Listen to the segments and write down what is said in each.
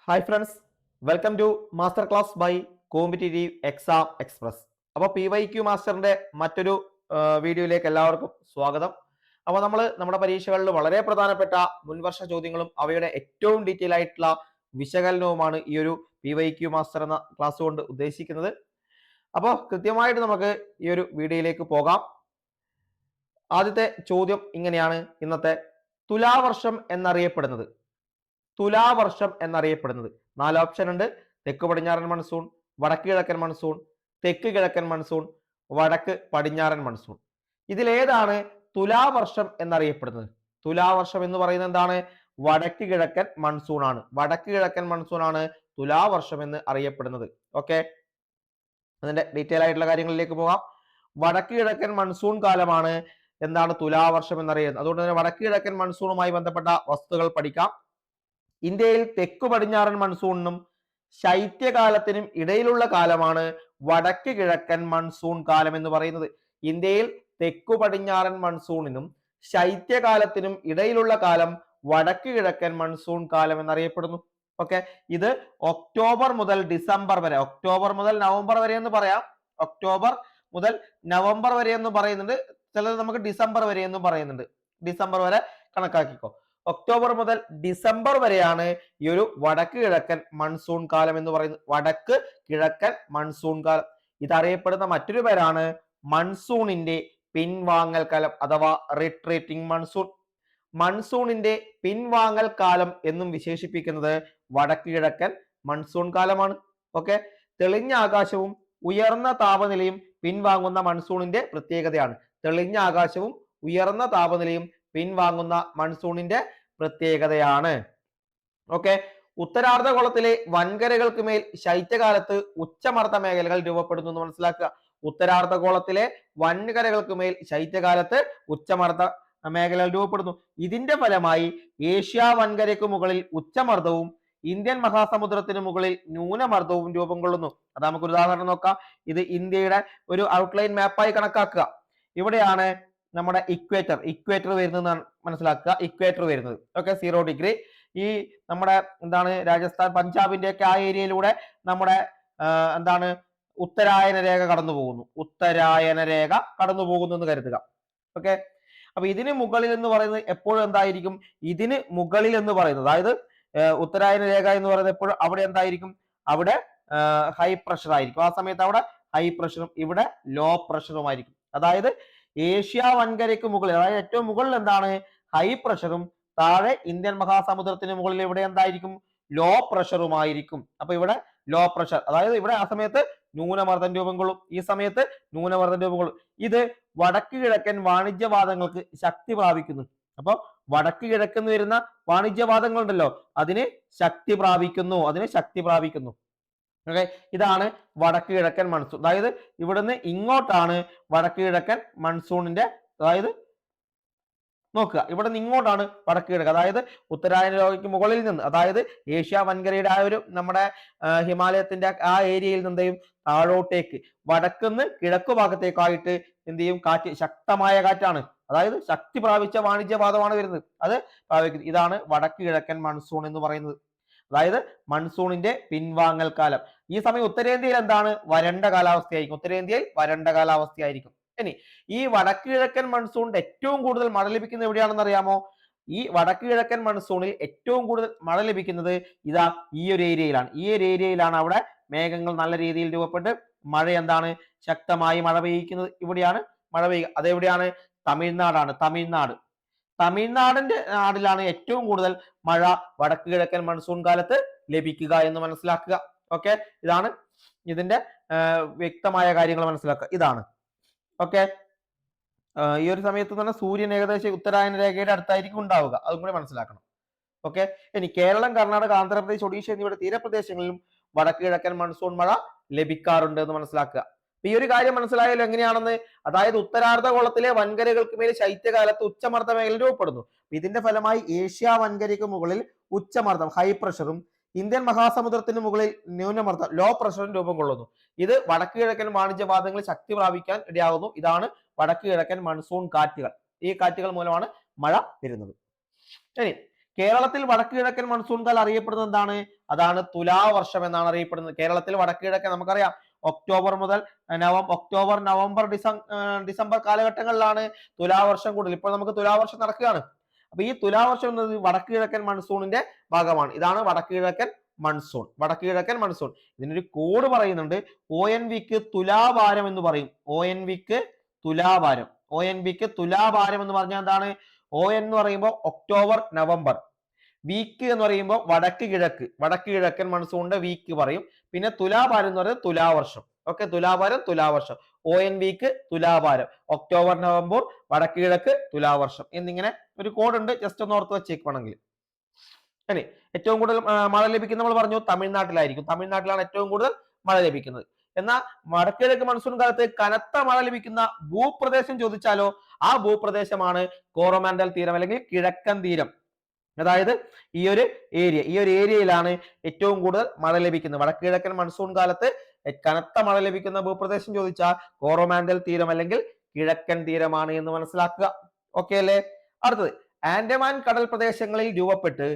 Hi friends, welcome to master class by competitive exam express. അപ്പോൾ PYQ മാസ്റ്ററിന്റെ മറ്റൊരു വീഡിയോയിലേക്ക് എല്ലാവർക്കും സ്വാഗതം. അപ്പോൾ നമ്മുടെ പരീക്ഷകളിൽ വളരെ പ്രധാനപ്പെട്ട മുൻവർഷ ചോദ്യങ്ങളും അവയുടെ ഏറ്റവും ഡീറ്റെയിൽ ആയിട്ടുള്ള വിശകലനവുമാണ് ഈ ഒരു PYQ മാസ്റ്റർ എന്ന ക്ലാസ് കൊണ്ട് ഉദ്ദേശിക്കുന്നത്. അപ്പോൾ കൃത്യമായിട്ട് നമുക്ക് ഈ ഒരു വീഡിയോയിലേക്ക് പോകാം. ആദ്യത്തെ ചോദ്യം ഇങ്ങനെയാണ്. ഇന്നത്തെ തുലാവർഷം എന്നറിയപ്പെടുന്നത് 4 ഓപ്ഷൻ ഉണ്ട്. തെക്ക് പടിഞ്ഞാറൻ മൺസൂൺ, വടക്ക് കിഴക്കൻ മൺസൂൺ, തെക്ക് കിഴക്കൻ മൺസൂൺ, വടക്ക് പടിഞ്ഞാറൻ മൺസൂൺ. ഇതിലേതാണ് തുലാവർഷം എന്നറിയപ്പെടുന്നത്? തുലാവർഷം എന്ന് പറയുന്നത് എന്താണ്? വടക്ക് കിഴക്കൻ മൺസൂൺ ആണ്. വടക്ക് കിഴക്കൻ മൺസൂൺ ആണ് തുലാവർഷം എന്ന് അറിയപ്പെടുന്നത്. ഓക്കെ, അതിന്റെ ഡീറ്റെയിൽ ആയിട്ടുള്ള കാര്യങ്ങളിലേക്ക് പോകാം. വടക്ക് കിഴക്കൻ മൺസൂൺ കാലമാണ് എന്താണ് തുലാവർഷം എന്നറിയുന്നത്. അതുകൊണ്ട് തന്നെ വടക്ക് കിഴക്കൻ മൺസൂണുമായി ബന്ധപ്പെട്ട വസ്തുക്കൾ പഠിക്കാം. ഇന്ത്യയിൽ തെക്കു പടിഞ്ഞാറൻ മൺസൂണിനും ശൈത്യകാലത്തിനും ഇടയിലുള്ള കാലമാണ് വടക്ക് കിഴക്കൻ മൺസൂൺ കാലം എന്ന് പറയുന്നത്. ഇന്ത്യയിൽ തെക്കു പടിഞ്ഞാറൻ മൺസൂണിനും ശൈത്യകാലത്തിനും ഇടയിലുള്ള കാലം വടക്ക് കിഴക്കൻ മൺസൂൺ കാലം എന്നറിയപ്പെടുന്നു. ഓക്കെ, ഇത് ഒക്ടോബർ മുതൽ ഡിസംബർ വരെ, ഒക്ടോബർ മുതൽ നവംബർ വരെ എന്ന് പറയാം. ഒക്ടോബർ മുതൽ നവംബർ വരെ എന്ന് പറയുന്നുണ്ട്, ചിലത് നമുക്ക് ഡിസംബർ വരെ എന്നും പറയുന്നുണ്ട്. ഡിസംബർ വരെ കണക്കാക്കിക്കോ. ഒക്ടോബർ മുതൽ ഡിസംബർ വരെയാണ് ഈ ഒരു വടക്ക് കിഴക്കൻ മൺസൂൺ കാലം എന്ന് പറയുന്നത്. വടക്ക് കിഴക്കൻ മൺസൂൺ കാലം ഇതറിയപ്പെടുന്ന മറ്റൊരു പേരാണ് മൺസൂണിന്റെ പിൻവാങ്ങൽ കാലം അഥവാ റിട്രീറ്റിംഗ് മൺസൂൺ. മൺസൂണിന്റെ പിൻവാങ്ങൽ കാലം എന്നും വിശേഷിപ്പിക്കുന്നത് വടക്ക് കിഴക്കൻ മൺസൂൺ കാലമാണ്. ഓക്കെ, തെളിഞ്ഞ ആകാശവും ഉയർന്ന താപനിലയും പിൻവാങ്ങുന്ന മൺസൂണിന്റെ പ്രത്യേകതയാണ്. തെളിഞ്ഞ ആകാശവും ഉയർന്ന താപനിലയും പിൻവാങ്ങുന്ന മൺസൂണിന്റെ പ്രത്യേകതയാണ്. ഓക്കെ, ഉത്തരാർദ്ധഗോളത്തിലെ വൻകരകൾക്ക് മേൽ ശൈത്യകാലത്ത് ഉച്ചമർദ്ദ മേഖലകൾ രൂപപ്പെടുന്നു എന്ന് മനസ്സിലാക്കുക. ഉത്തരാർദ്ധഗോളത്തിലെ വൻകരകൾക്ക് മേൽ ശൈത്യകാലത്ത് ഉച്ചമർദ്ദ മേഖലകൾ രൂപപ്പെടുന്നു. ഇതിന്റെ ഫലമായി ഏഷ്യ വൻകരയ്ക്ക് മുകളിൽ ഉച്ചമർദ്ദവും ഇന്ത്യൻ മഹാസമുദ്രത്തിന് മുകളിൽ ന്യൂനമർദ്ദവും രൂപം കൊള്ളുന്നു. അത് നമുക്കൊരു ഉദാഹരണം നോക്കാം. ഇത് ഇന്ത്യയുടെ ഒരു ഔട്ട്ലൈൻ മാപ്പായി കണക്കാക്കുക. ഇവിടെയാണ് നമ്മുടെ ഇക്വേറ്റർ വരുന്നത് മനസ്സിലാക്കുക. ഇക്വേറ്റർ വരുന്നത് ഓക്കെ 0 ഡിഗ്രി. ഈ നമ്മുടെ എന്താണ് രാജസ്ഥാൻ പഞ്ചാബിന്റെ ഒക്കെ ആ ഏരിയയിലൂടെ നമ്മുടെ എന്താണ് ഉത്തരായന രേഖ കടന്നു പോകുന്നു എന്ന് കരുതുക. ഓക്കെ, അപ്പൊ ഇതിന് മുകളിൽ എന്ന് പറയുന്നത് എപ്പോഴും എന്തായിരിക്കും? ഇതിന് മുകളിൽ എന്ന് പറയുന്നത്, അതായത് ഉത്തരായന രേഖ എന്ന് പറയുന്നത് എപ്പോഴും അവിടെ എന്തായിരിക്കും? അവിടെ ഹൈ പ്രഷർ ആയിരിക്കും. ആ സമയത്ത് അവിടെ ഹൈ പ്രഷറും ഇവിടെ ലോ പ്രഷറുമായിരിക്കും. അതായത് ഏഷ്യ വൻകരയ്ക്ക് മുകളിൽ, അതായത് ഏറ്റവും മുകളിൽ എന്താണ്? ഹൈ പ്രഷറും താഴെ ഇന്ത്യൻ മഹാസമുദ്രത്തിന് മുകളിൽ ഇവിടെ എന്തായിരിക്കും? ലോ പ്രഷറുമായിരിക്കും. അപ്പൊ ഇവിടെ ലോ പ്രഷർ, അതായത് ഇവിടെ ആ സമയത്ത് ന്യൂനമർദ്ദം രൂപം കൊള്ളും, ഈ സമയത്ത് ന്യൂനമർദ്ദം രൂപം കൊള്ളും. ഇത് വടക്ക് കിഴക്കൻ വാണിജ്യവാദങ്ങൾക്ക് ശക്തി പ്രാപിക്കുന്നു. അപ്പൊ വടക്ക് കിഴക്കെന്ന് വരുന്ന വാണിജ്യവാദങ്ങൾ ഉണ്ടല്ലോ, അതിന് ശക്തി പ്രാപിക്കുന്നു. ഓക്കെ, ഇതാണ് വടക്ക് കിഴക്കൻ മൺസൂൺ. അതായത് ഇവിടുന്ന് ഇങ്ങോട്ടാണ് വടക്ക് കിഴക്കൻ മൺസൂണിന്റെ, അതായത് നോക്കുക, ഇവിടെ നിന്ന് ഇങ്ങോട്ടാണ് വടക്ക് കിഴക്ക്, അതായത് ഉത്തരായന രേഖയ്ക്ക് മുകളിൽ നിന്ന്, അതായത് ഏഷ്യ വൻകരയുടെ ആ ഒരു നമ്മുടെ ഹിമാലയത്തിന്റെ ആ ഏരിയയിൽ നിന്നും താഴോട്ടേക്ക് വടക്കുന്ന് കിഴക്ക് ഭാഗത്തേക്കായിട്ട് എന്ത് ചെയ്യും? കാറ്റ്, ശക്തമായ കാറ്റാണ്. അതായത് ശക്തി പ്രാപിച്ച വാണിജ്യവാദമാണ് വരുന്നത്, അത് പ്രാപിക്കുന്നത്. ഇതാണ് വടക്ക് കിഴക്കൻ മൺസൂൺ എന്ന് പറയുന്നത്. അതായത് മൺസൂണിന്റെ പിൻവാങ്ങൽ കാലം. ഈ സമയം ഉത്തരേന്ത്യയിൽ എന്താണ്? വരണ്ട കാലാവസ്ഥയായിരിക്കും. ഇനി ഈ വടക്ക് കിഴക്കൻ മൺസൂണിന്റെ ഏറ്റവും കൂടുതൽ മഴ ലഭിക്കുന്നത് എവിടെയാണെന്ന് അറിയാമോ? ഈ വടക്ക് കിഴക്കൻ മൺസൂണിൽ ഏറ്റവും കൂടുതൽ മഴ ലഭിക്കുന്നത് ഇതാ ഈ ഒരു ഏരിയയിലാണ്. അവിടെ മേഘങ്ങൾ നല്ല രീതിയിൽ രൂപപ്പെട്ട് മഴ എന്താണ്? ശക്തമായി മഴ പെയ്യിക്കുന്നത് ഇവിടെയാണ് മഴ പെയ്യുക. അതെവിടെയാണ്? തമിഴ്നാടിന്റെ നാടിലാണ് ഏറ്റവും കൂടുതൽ മഴ വടക്ക് കിഴക്കൻ മൺസൂൺ കാലത്ത് ലഭിക്കുക എന്ന് മനസ്സിലാക്കുക. ഓക്കെ, ഇതാണ് ഇതിന്റെ വ്യക്തമായ കാര്യങ്ങൾ മനസ്സിലാക്കുക. ഇതാണ് ഓക്കെ. ഈ ഒരു സമയത്ത് തന്നെ സൂര്യൻ ഏകദേശം ഉത്തരായന രേഖയുടെ അടുത്തായിരിക്കും ഉണ്ടാവുക, അതും കൂടി മനസ്സിലാക്കണം. ഓക്കെ, ഇനി കേരളം, കർണാടക, ആന്ധ്രാപ്രദേശ്, ഒഡീഷ എന്നിവയുടെ തീരപ്രദേശങ്ങളിലും വടക്ക് കിഴക്കൻ മൺസൂൺ മഴ ലഭിക്കാറുണ്ട് എന്ന് മനസ്സിലാക്കുക. ഈ ഒരു കാര്യം മനസ്സിലായാലും എങ്ങനെയാണെന്ന്, അതായത് ഉത്തരാർദ്ധഗോളത്തിലെ വൻകരകൾക്ക് മേൽ ശൈത്യകാലത്ത് ഉച്ചമർദ്ദ മേഖല രൂപപ്പെടുന്നു. ഇതിന്റെ ഫലമായി ഏഷ്യ വൻകരയ്ക്ക് മുകളിൽ ഉച്ചമർദ്ദം ഹൈ പ്രഷറും ഇന്ത്യൻ മഹാസമുദ്രത്തിന് മുകളിൽ ന്യൂനമർദ്ദം ലോ പ്രഷറും രൂപം കൊള്ളുന്നു. ഇത് വടക്ക് കിഴക്കൻ വാണിജ്യവാദങ്ങൾ ശക്തി പ്രാപിക്കാൻ ഇടയാകുന്നു. ഇതാണ് വടക്ക് കിഴക്കൻ മൺസൂൺ കാറ്റുകൾ. ഈ കാറ്റുകൾ മൂലമാണ് മഴ വരുന്നത്. ഇനി കേരളത്തിൽ വടക്ക് കിഴക്കൻ മൺസൂൺ കാലം അറിയപ്പെടുന്നത് എന്താണ്? അതാണ് തുലാവർഷം എന്നാണ് അറിയപ്പെടുന്നത്. കേരളത്തിൽ വടക്ക് കിഴക്കൻ നമുക്കറിയാം ഒക്ടോബർ മുതൽ ഒക്ടോബർ, നവംബർ, ഡിസംബർ കാലഘട്ടങ്ങളിലാണ് തുലാവർഷം കൂടുതൽ. ഇപ്പോൾ നമുക്ക് തുലാവർഷം നടക്കുകയാണ്. അപ്പൊ ഈ തുലാവർഷം എന്നത് വടക്ക് കിഴക്കൻ മൺസൂണിന്റെ ഭാഗമാണ്. ഇതാണ് വടക്ക് കിഴക്കൻ മൺസൂൺ. വടക്ക് കിഴക്കൻ മൺസൂൺ ഇതിനൊരു കോഡ് പറയുന്നുണ്ട്. ONVക്ക് തുലാഭാരം എന്ന് പറയും. ONVക്ക് തുലാഭാരം. ONVക്ക് തുലാഭാരം എന്ന് പറഞ്ഞാൽ എന്താണ്? ON എന്ന് പറയുമ്പോൾ ഒക്ടോബർ, നവംബർ. വീക്ക് എന്ന് പറയുമ്പോൾ വടക്ക് കിഴക്കൻ മൺസൂണിന്റെ വീക്ക് പറയും. പിന്നെ തുലാഭാരം എന്ന് പറയുന്നത് തുലാവർഷം. ഓക്കെ, തുലാഭാരം, തുലാവർഷം. ONVക്ക് തുലാഭാരം, ഒക്ടോബർ, നവംബർ, വടക്ക് കിഴക്ക്, തുലാവർഷം എന്നിങ്ങനെ ഒരു കോഡ് ഉണ്ട്. ജസ്റ്റ് ഒന്ന് ഓർത്ത് വെച്ചേക്കുവാണെങ്കിൽ. ഇനി ഏറ്റവും കൂടുതൽ മഴ ലഭിക്കുന്ന നമ്മൾ പറഞ്ഞു തമിഴ്നാട്ടിലായിരിക്കും. തമിഴ്നാട്ടിലാണ് ഏറ്റവും കൂടുതൽ മഴ ലഭിക്കുന്നത്. എന്നാൽ വടക്കിഴക്ക് മൺസൂൺ കാലത്ത് കനത്ത മഴ ലഭിക്കുന്ന ഭൂപ്രദേശം ചോദിച്ചാലോ, ആ ഭൂപ്രദേശമാണ് കോറോമാൻഡൽ തീരം അല്ലെങ്കിൽ കിഴക്കൻ തീരം. അതായത് ഈ ഒരു ഏരിയയിലാണ് ഏറ്റവും കൂടുതൽ മഴ ലഭിക്കുന്നത്. വടക്ക് കിഴക്കൻ മൺസൂൺ കാലത്ത് കനത്ത മഴ ലഭിക്കുന്ന ഭൂപ്രദേശം ചോദിച്ചാൽ കോറോമാൻഡൽ തീരം അല്ലെങ്കിൽ കിഴക്കൻ തീരമാണ് എന്ന് മനസ്സിലാക്കുക. ഓക്കെ അല്ലേ? അടുത്തത്, ആൻഡമാൻ കടൽ പ്രദേശങ്ങളിൽ രൂപപ്പെട്ട്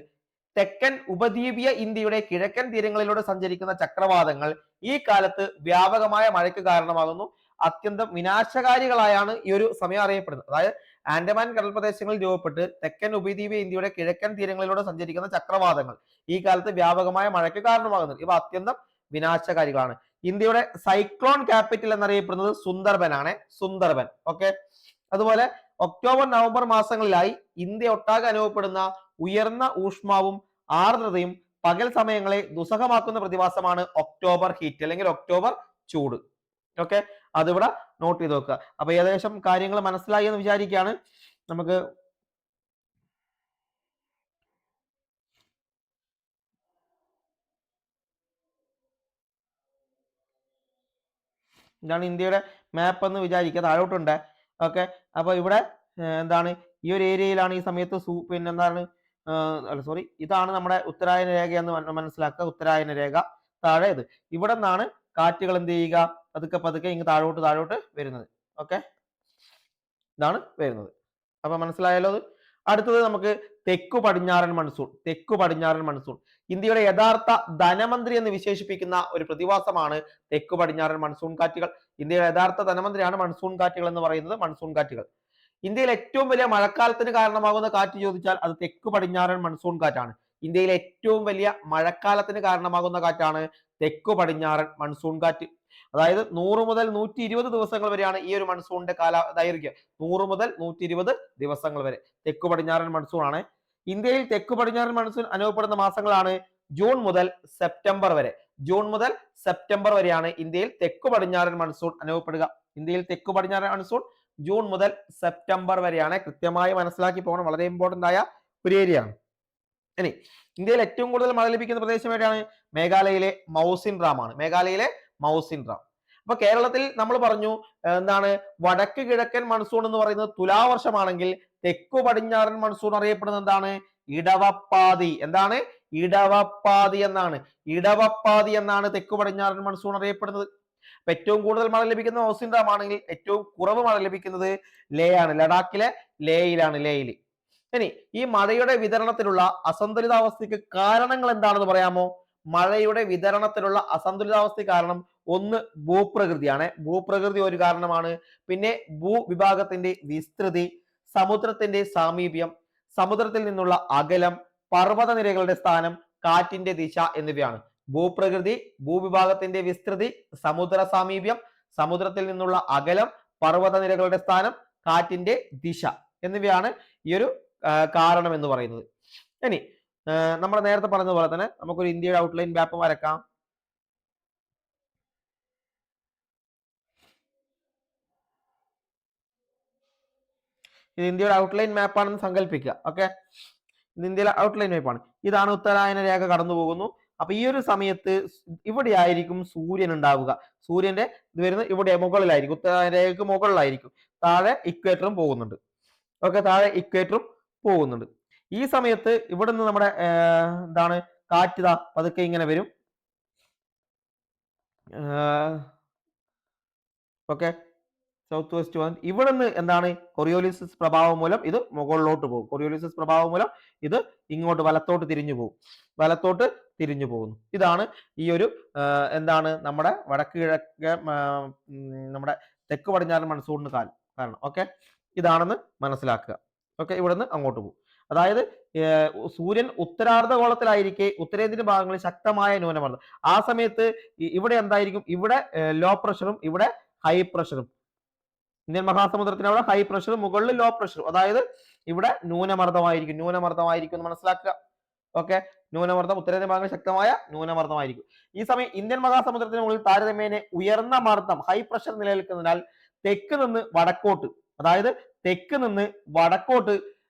തെക്കൻ ഉപദ്വീപീയ ഇന്ത്യയുടെ കിഴക്കൻ തീരങ്ങളിലൂടെ സഞ്ചരിക്കുന്ന ചക്രവാതങ്ങൾ ഈ കാലത്ത് വ്യാപകമായ മഴയ്ക്ക് കാരണമാകുന്നു. അത്യന്തം വിനാശകാരികളായാണ് ഈ ഒരു സമയം അറിയപ്പെടുന്നത്. അതായത് ആൻഡമാൻ കടൽ പ്രദേശങ്ങളിൽ രൂപപ്പെട്ട് തെക്കൻ ഉപദ്വീപീയ ഇന്ത്യയുടെ കിഴക്കൻ തീരങ്ങളിലൂടെ സഞ്ചരിക്കുന്ന ചക്രവാതങ്ങൾ ഈ കാലത്ത് വ്യാപകമായ മഴയ്ക്ക് കാരണമാകുന്നത്. ഇവ അത്യന്തം വിനാശകാരികളാണ്. ഇന്ത്യയുടെ സൈക്ലോൺ ക്യാപിറ്റൽ എന്നറിയപ്പെടുന്നത് സുന്ദർബൻ ആണ്. സുന്ദർബൻ. ഓക്കെ. അതുപോലെ ഒക്ടോബർ, നവംബർ മാസങ്ങളിലായി ഇന്ത്യ ഒട്ടാകെ അനുഭവപ്പെടുന്ന ഉയർന്ന ഊഷ്മാവും ആർദ്രതയും പകൽ സമയങ്ങളെ ദുസ്സഹമാക്കുന്ന പ്രതിഭാസമാണ് ഒക്ടോബർ ഹീറ്റ് അല്ലെങ്കിൽ ഒക്ടോബർ ചൂട്. ഓക്കെ, അതിവിടെ നോട്ട് ചെയ്ത് വെക്കുക. അപ്പൊ ഏകദേശം കാര്യങ്ങൾ മനസ്സിലായി എന്ന് വിചാരിക്കുകയാണ്. നമുക്ക് ഇതാണ് ഇന്ത്യയുടെ മാപ്പ് എന്ന് വിചാരിക്കുക. താഴോട്ടുണ്ട്. ഓക്കെ, അപ്പൊ ഇവിടെ എന്താണ് ഈ ഒരു ഏരിയയിലാണ് ഈ സമയത്ത് പിന്നെ എന്താണ് സോറി, ഇതാണ് നമ്മുടെ ഉത്തരായന രേഖ എന്ന് മനസ്സിലാക്കുക. ഉത്തരായന രേഖ താഴെ ഇത്. ഇവിടെ നിന്നാണ് കാറ്റുകൾ എന്ത് ചെയ്യുക, പതുക്കെ പതുക്കെ ഇങ്ങ് താഴോട്ട് വരുന്നത്. ഓക്കെ, ഇതാണ് വരുന്നത്. അപ്പൊ മനസ്സിലായല്ലോ അത്. അടുത്തത് നമുക്ക് തെക്കു പടിഞ്ഞാറൻ മൺസൂൺ. ഇന്ത്യയുടെ യഥാർത്ഥ ധനമന്ത്രി എന്ന് വിശേഷിപ്പിക്കുന്ന ഒരു പ്രതിഭാസമാണ് തെക്കു പടിഞ്ഞാറൻ മൺസൂൺ കാറ്റുകൾ. ഇന്ത്യയുടെ യഥാർത്ഥ ധനമന്ത്രിയാണ് മൺസൂൺ കാറ്റുകൾ എന്ന് പറയുന്നത്. മൺസൂൺ കാറ്റുകൾ ഇന്ത്യയിൽ ഏറ്റവും വലിയ മഴക്കാലത്തിന് കാരണമാകുന്ന കാറ്റ് ചോദിച്ചാൽ അത് തെക്കു പടിഞ്ഞാറൻ മൺസൂൺ കാറ്റാണ്. ഇന്ത്യയിലെ ഏറ്റവും വലിയ മഴക്കാലത്തിന് കാരണമാകുന്ന കാറ്റാണ് തെക്കു പടിഞ്ഞാറൻ മൺസൂൺ കാറ്റ്. അതായത് 100 മുതൽ 120 ദിവസങ്ങൾ വരെയാണ് ഈ ഒരു മൺസൂണിന്റെ ദൈർഘ്യം. 100 മുതൽ 120 ദിവസങ്ങൾ വരെ തെക്കു പടിഞ്ഞാറൻ മൺസൂൺ ആണ്. ഇന്ത്യയിൽ തെക്കു പടിഞ്ഞാറൻ മൺസൂൺ അനുഭവപ്പെടുന്ന മാസങ്ങളാണ് ജൂൺ മുതൽ സെപ്റ്റംബർ വരെ. ജൂൺ മുതൽ സെപ്റ്റംബർ വരെയാണ് ഇന്ത്യയിൽ തെക്കു പടിഞ്ഞാറൻ മൺസൂൺ അനുഭവപ്പെടുക. ഇന്ത്യയിൽ തെക്കു പടിഞ്ഞാറൻ മൺസൂൺ ജൂൺ മുതൽ സെപ്റ്റംബർ വരെയാണ്. കൃത്യമായി മനസ്സിലാക്കി പോകണം. വളരെ ഇമ്പോർട്ടന്റ് ആയ ഒരു ഏരിയ ആണ്. ഇനി ഇന്ത്യയിൽ ഏറ്റവും കൂടുതൽ മഴ ലഭിക്കുന്ന പ്രദേശം എവിടെയാണ്? മേഘാലയയിലെ മൗസിൻ റാം ആണ്. മേഘാലയയിലെ മൗസിൻ റാം. അപ്പൊ കേരളത്തിൽ നമ്മൾ പറഞ്ഞു എന്താണ് വടക്ക് കിഴക്കൻ മൺസൂൺ എന്ന് പറയുന്നത് തുലാവർഷമാണെങ്കിൽ തെക്കു പടിഞ്ഞാറൻ മൺസൂൺ അറിയപ്പെടുന്നത് എന്താണ്? ഇടവപ്പാതി. എന്താണ്? ഇടവപ്പാതി എന്നാണ് തെക്കു പടിഞ്ഞാറൻ മൺസൂൺ അറിയപ്പെടുന്നത്. അപ്പൊ ഏറ്റവും കൂടുതൽ മഴ ലഭിക്കുന്ന മൗസിൻ റാം ആണെങ്കിൽ ഏറ്റവും കുറവ് മഴ ലഭിക്കുന്നത് ലേ ആണ്. ലഡാക്കിലെ ലേയിലാണ്. ഇനി ഈ മഴയുടെ വിതരണത്തിലുള്ള അസന്തുലിതാവസ്ഥയ്ക്ക് കാരണങ്ങൾ എന്താണെന്ന് പറയാമോ? മഴയുടെ വിതരണത്തിലുള്ള അസന്തുലിതാവസ്ഥ കാരണം ഒന്ന് ഭൂപ്രകൃതിയാണ്. ഭൂപ്രകൃതി ഒരു കാരണമാണ്. പിന്നെ ഭൂവിഭാഗത്തിന്റെ വിസ്തൃതി, സമുദ്രത്തിന്റെ സാമീപ്യം, സമുദ്രത്തിൽ നിന്നുള്ള അകലം, പർവ്വതനിരകളുടെ സ്ഥാനം, കാറ്റിന്റെ ദിശ എന്നിവയാണ്. ഭൂപ്രകൃതി, ഭൂവിഭാഗത്തിന്റെ വിസ്തൃതി, സമുദ്ര സാമീപ്യം, സമുദ്രത്തിൽ നിന്നുള്ള അകലം, പർവ്വതനിരകളുടെ സ്ഥാനം, കാറ്റിന്റെ ദിശ എന്നിവയാണ് ഈ ഒരു കാരണം എന്ന് പറയുന്നത്. ഇനി നമ്മൾ നേരത്തെ പറഞ്ഞതുപോലെ തന്നെ നമുക്കൊരു ഇന്ത്യയുടെ ഔട്ട്ലൈൻ മാപ്പ് വരക്കാം. ഇത് ഇന്ത്യയുടെ ഔട്ട്ലൈൻ മാപ്പാണെന്ന് സങ്കല്പിക്കുക. ഓക്കെ, ഇത് ഇന്ത്യയിലെ ഔട്ട്ലൈൻ മാപ്പാണ്. ഇതാണ് ഉത്തരായന രേഖ കടന്നു പോകുന്നു. അപ്പൊ ഈ ഒരു സമയത്ത് ഇവിടെ ആയിരിക്കും സൂര്യൻ ഉണ്ടാവുക. സൂര്യന്റെ ഇത് വരുന്നത് ഇവിടെ മുകളിലായിരിക്കും. ഉത്തരായന രേഖക്ക് മുകളിലായിരിക്കും. താഴെ ഇക്വേറ്ററും പോകുന്നുണ്ട്. ഓക്കെ, താഴെ ഇക്വേറ്ററും പോകുന്നുണ്ട്. ഈ സമയത്ത് ഇവിടെ നിന്ന് നമ്മുടെ എന്താണ് കാറ്റ് പതുക്കെ ഇങ്ങനെ വരും. Okay, south west point. ഇവിടെ നിന്ന് എന്താണ് കൊറിയോലിസിസ് പ്രഭാവം മൂലം ഇത് മുകളിലോട്ട് പോകും. കൊറിയോലിസിസ് പ്രഭാവം മൂലം ഇത് ഇങ്ങോട്ട് വലത്തോട്ട് തിരിഞ്ഞു പോകും. വലത്തോട്ട് തിരിഞ്ഞു പോകുന്നു. ഇതാണ് ഈ ഒരു എന്താണ് നമ്മുടെ വടക്ക് കിഴക്ക് നമ്മുടെ തെക്ക് പടിഞ്ഞാറൻ മൺസൂണിന് കാരണം. ഓക്കെ, ഇതാണെന്ന് മനസ്സിലാക്കുക. ഓക്കെ, ഇവിടെ നിന്ന് അങ്ങോട്ട് പോകും. അതായത് സൂര്യൻ ഉത്തരാർദ്ധഗോളത്തിലായിരിക്കെ ഉത്തരേന്ത്യൻ ഭാഗങ്ങളിൽ ശക്തമായ ന്യൂനമർദ്ദം. ആ സമയത്ത് ഇവിടെ എന്തായിരിക്കും? ഇവിടെ ലോ പ്രഷറും ഇവിടെ ഹൈ പ്രഷറും. ഇന്ത്യൻ മഹാസമുദ്രത്തിന് അവിടെ ഹൈ പ്രഷറും മുകളിൽ ലോ പ്രഷറും. അതായത് ഇവിടെ ന്യൂനമർദ്ദമായിരിക്കും എന്ന് മനസ്സിലാക്കുക. ഓക്കെ, ന്യൂനമർദ്ദം ഉത്തരേന്ത്യൻ ഭാഗങ്ങളിൽ ശക്തമായ ന്യൂനമർദ്ദമായിരിക്കും. ഈ സമയം ഇന്ത്യൻ മഹാസമുദ്രത്തിന് മുകളിൽ താരതമ്യേന ഉയർന്ന മർദ്ദം ഹൈ പ്രഷർ നിലനിൽക്കുന്നതിനാൽ തെക്ക് നിന്ന് വടക്കോട്ട്, അതായത് തെക്ക് നിന്ന് വടക്കോട്ട്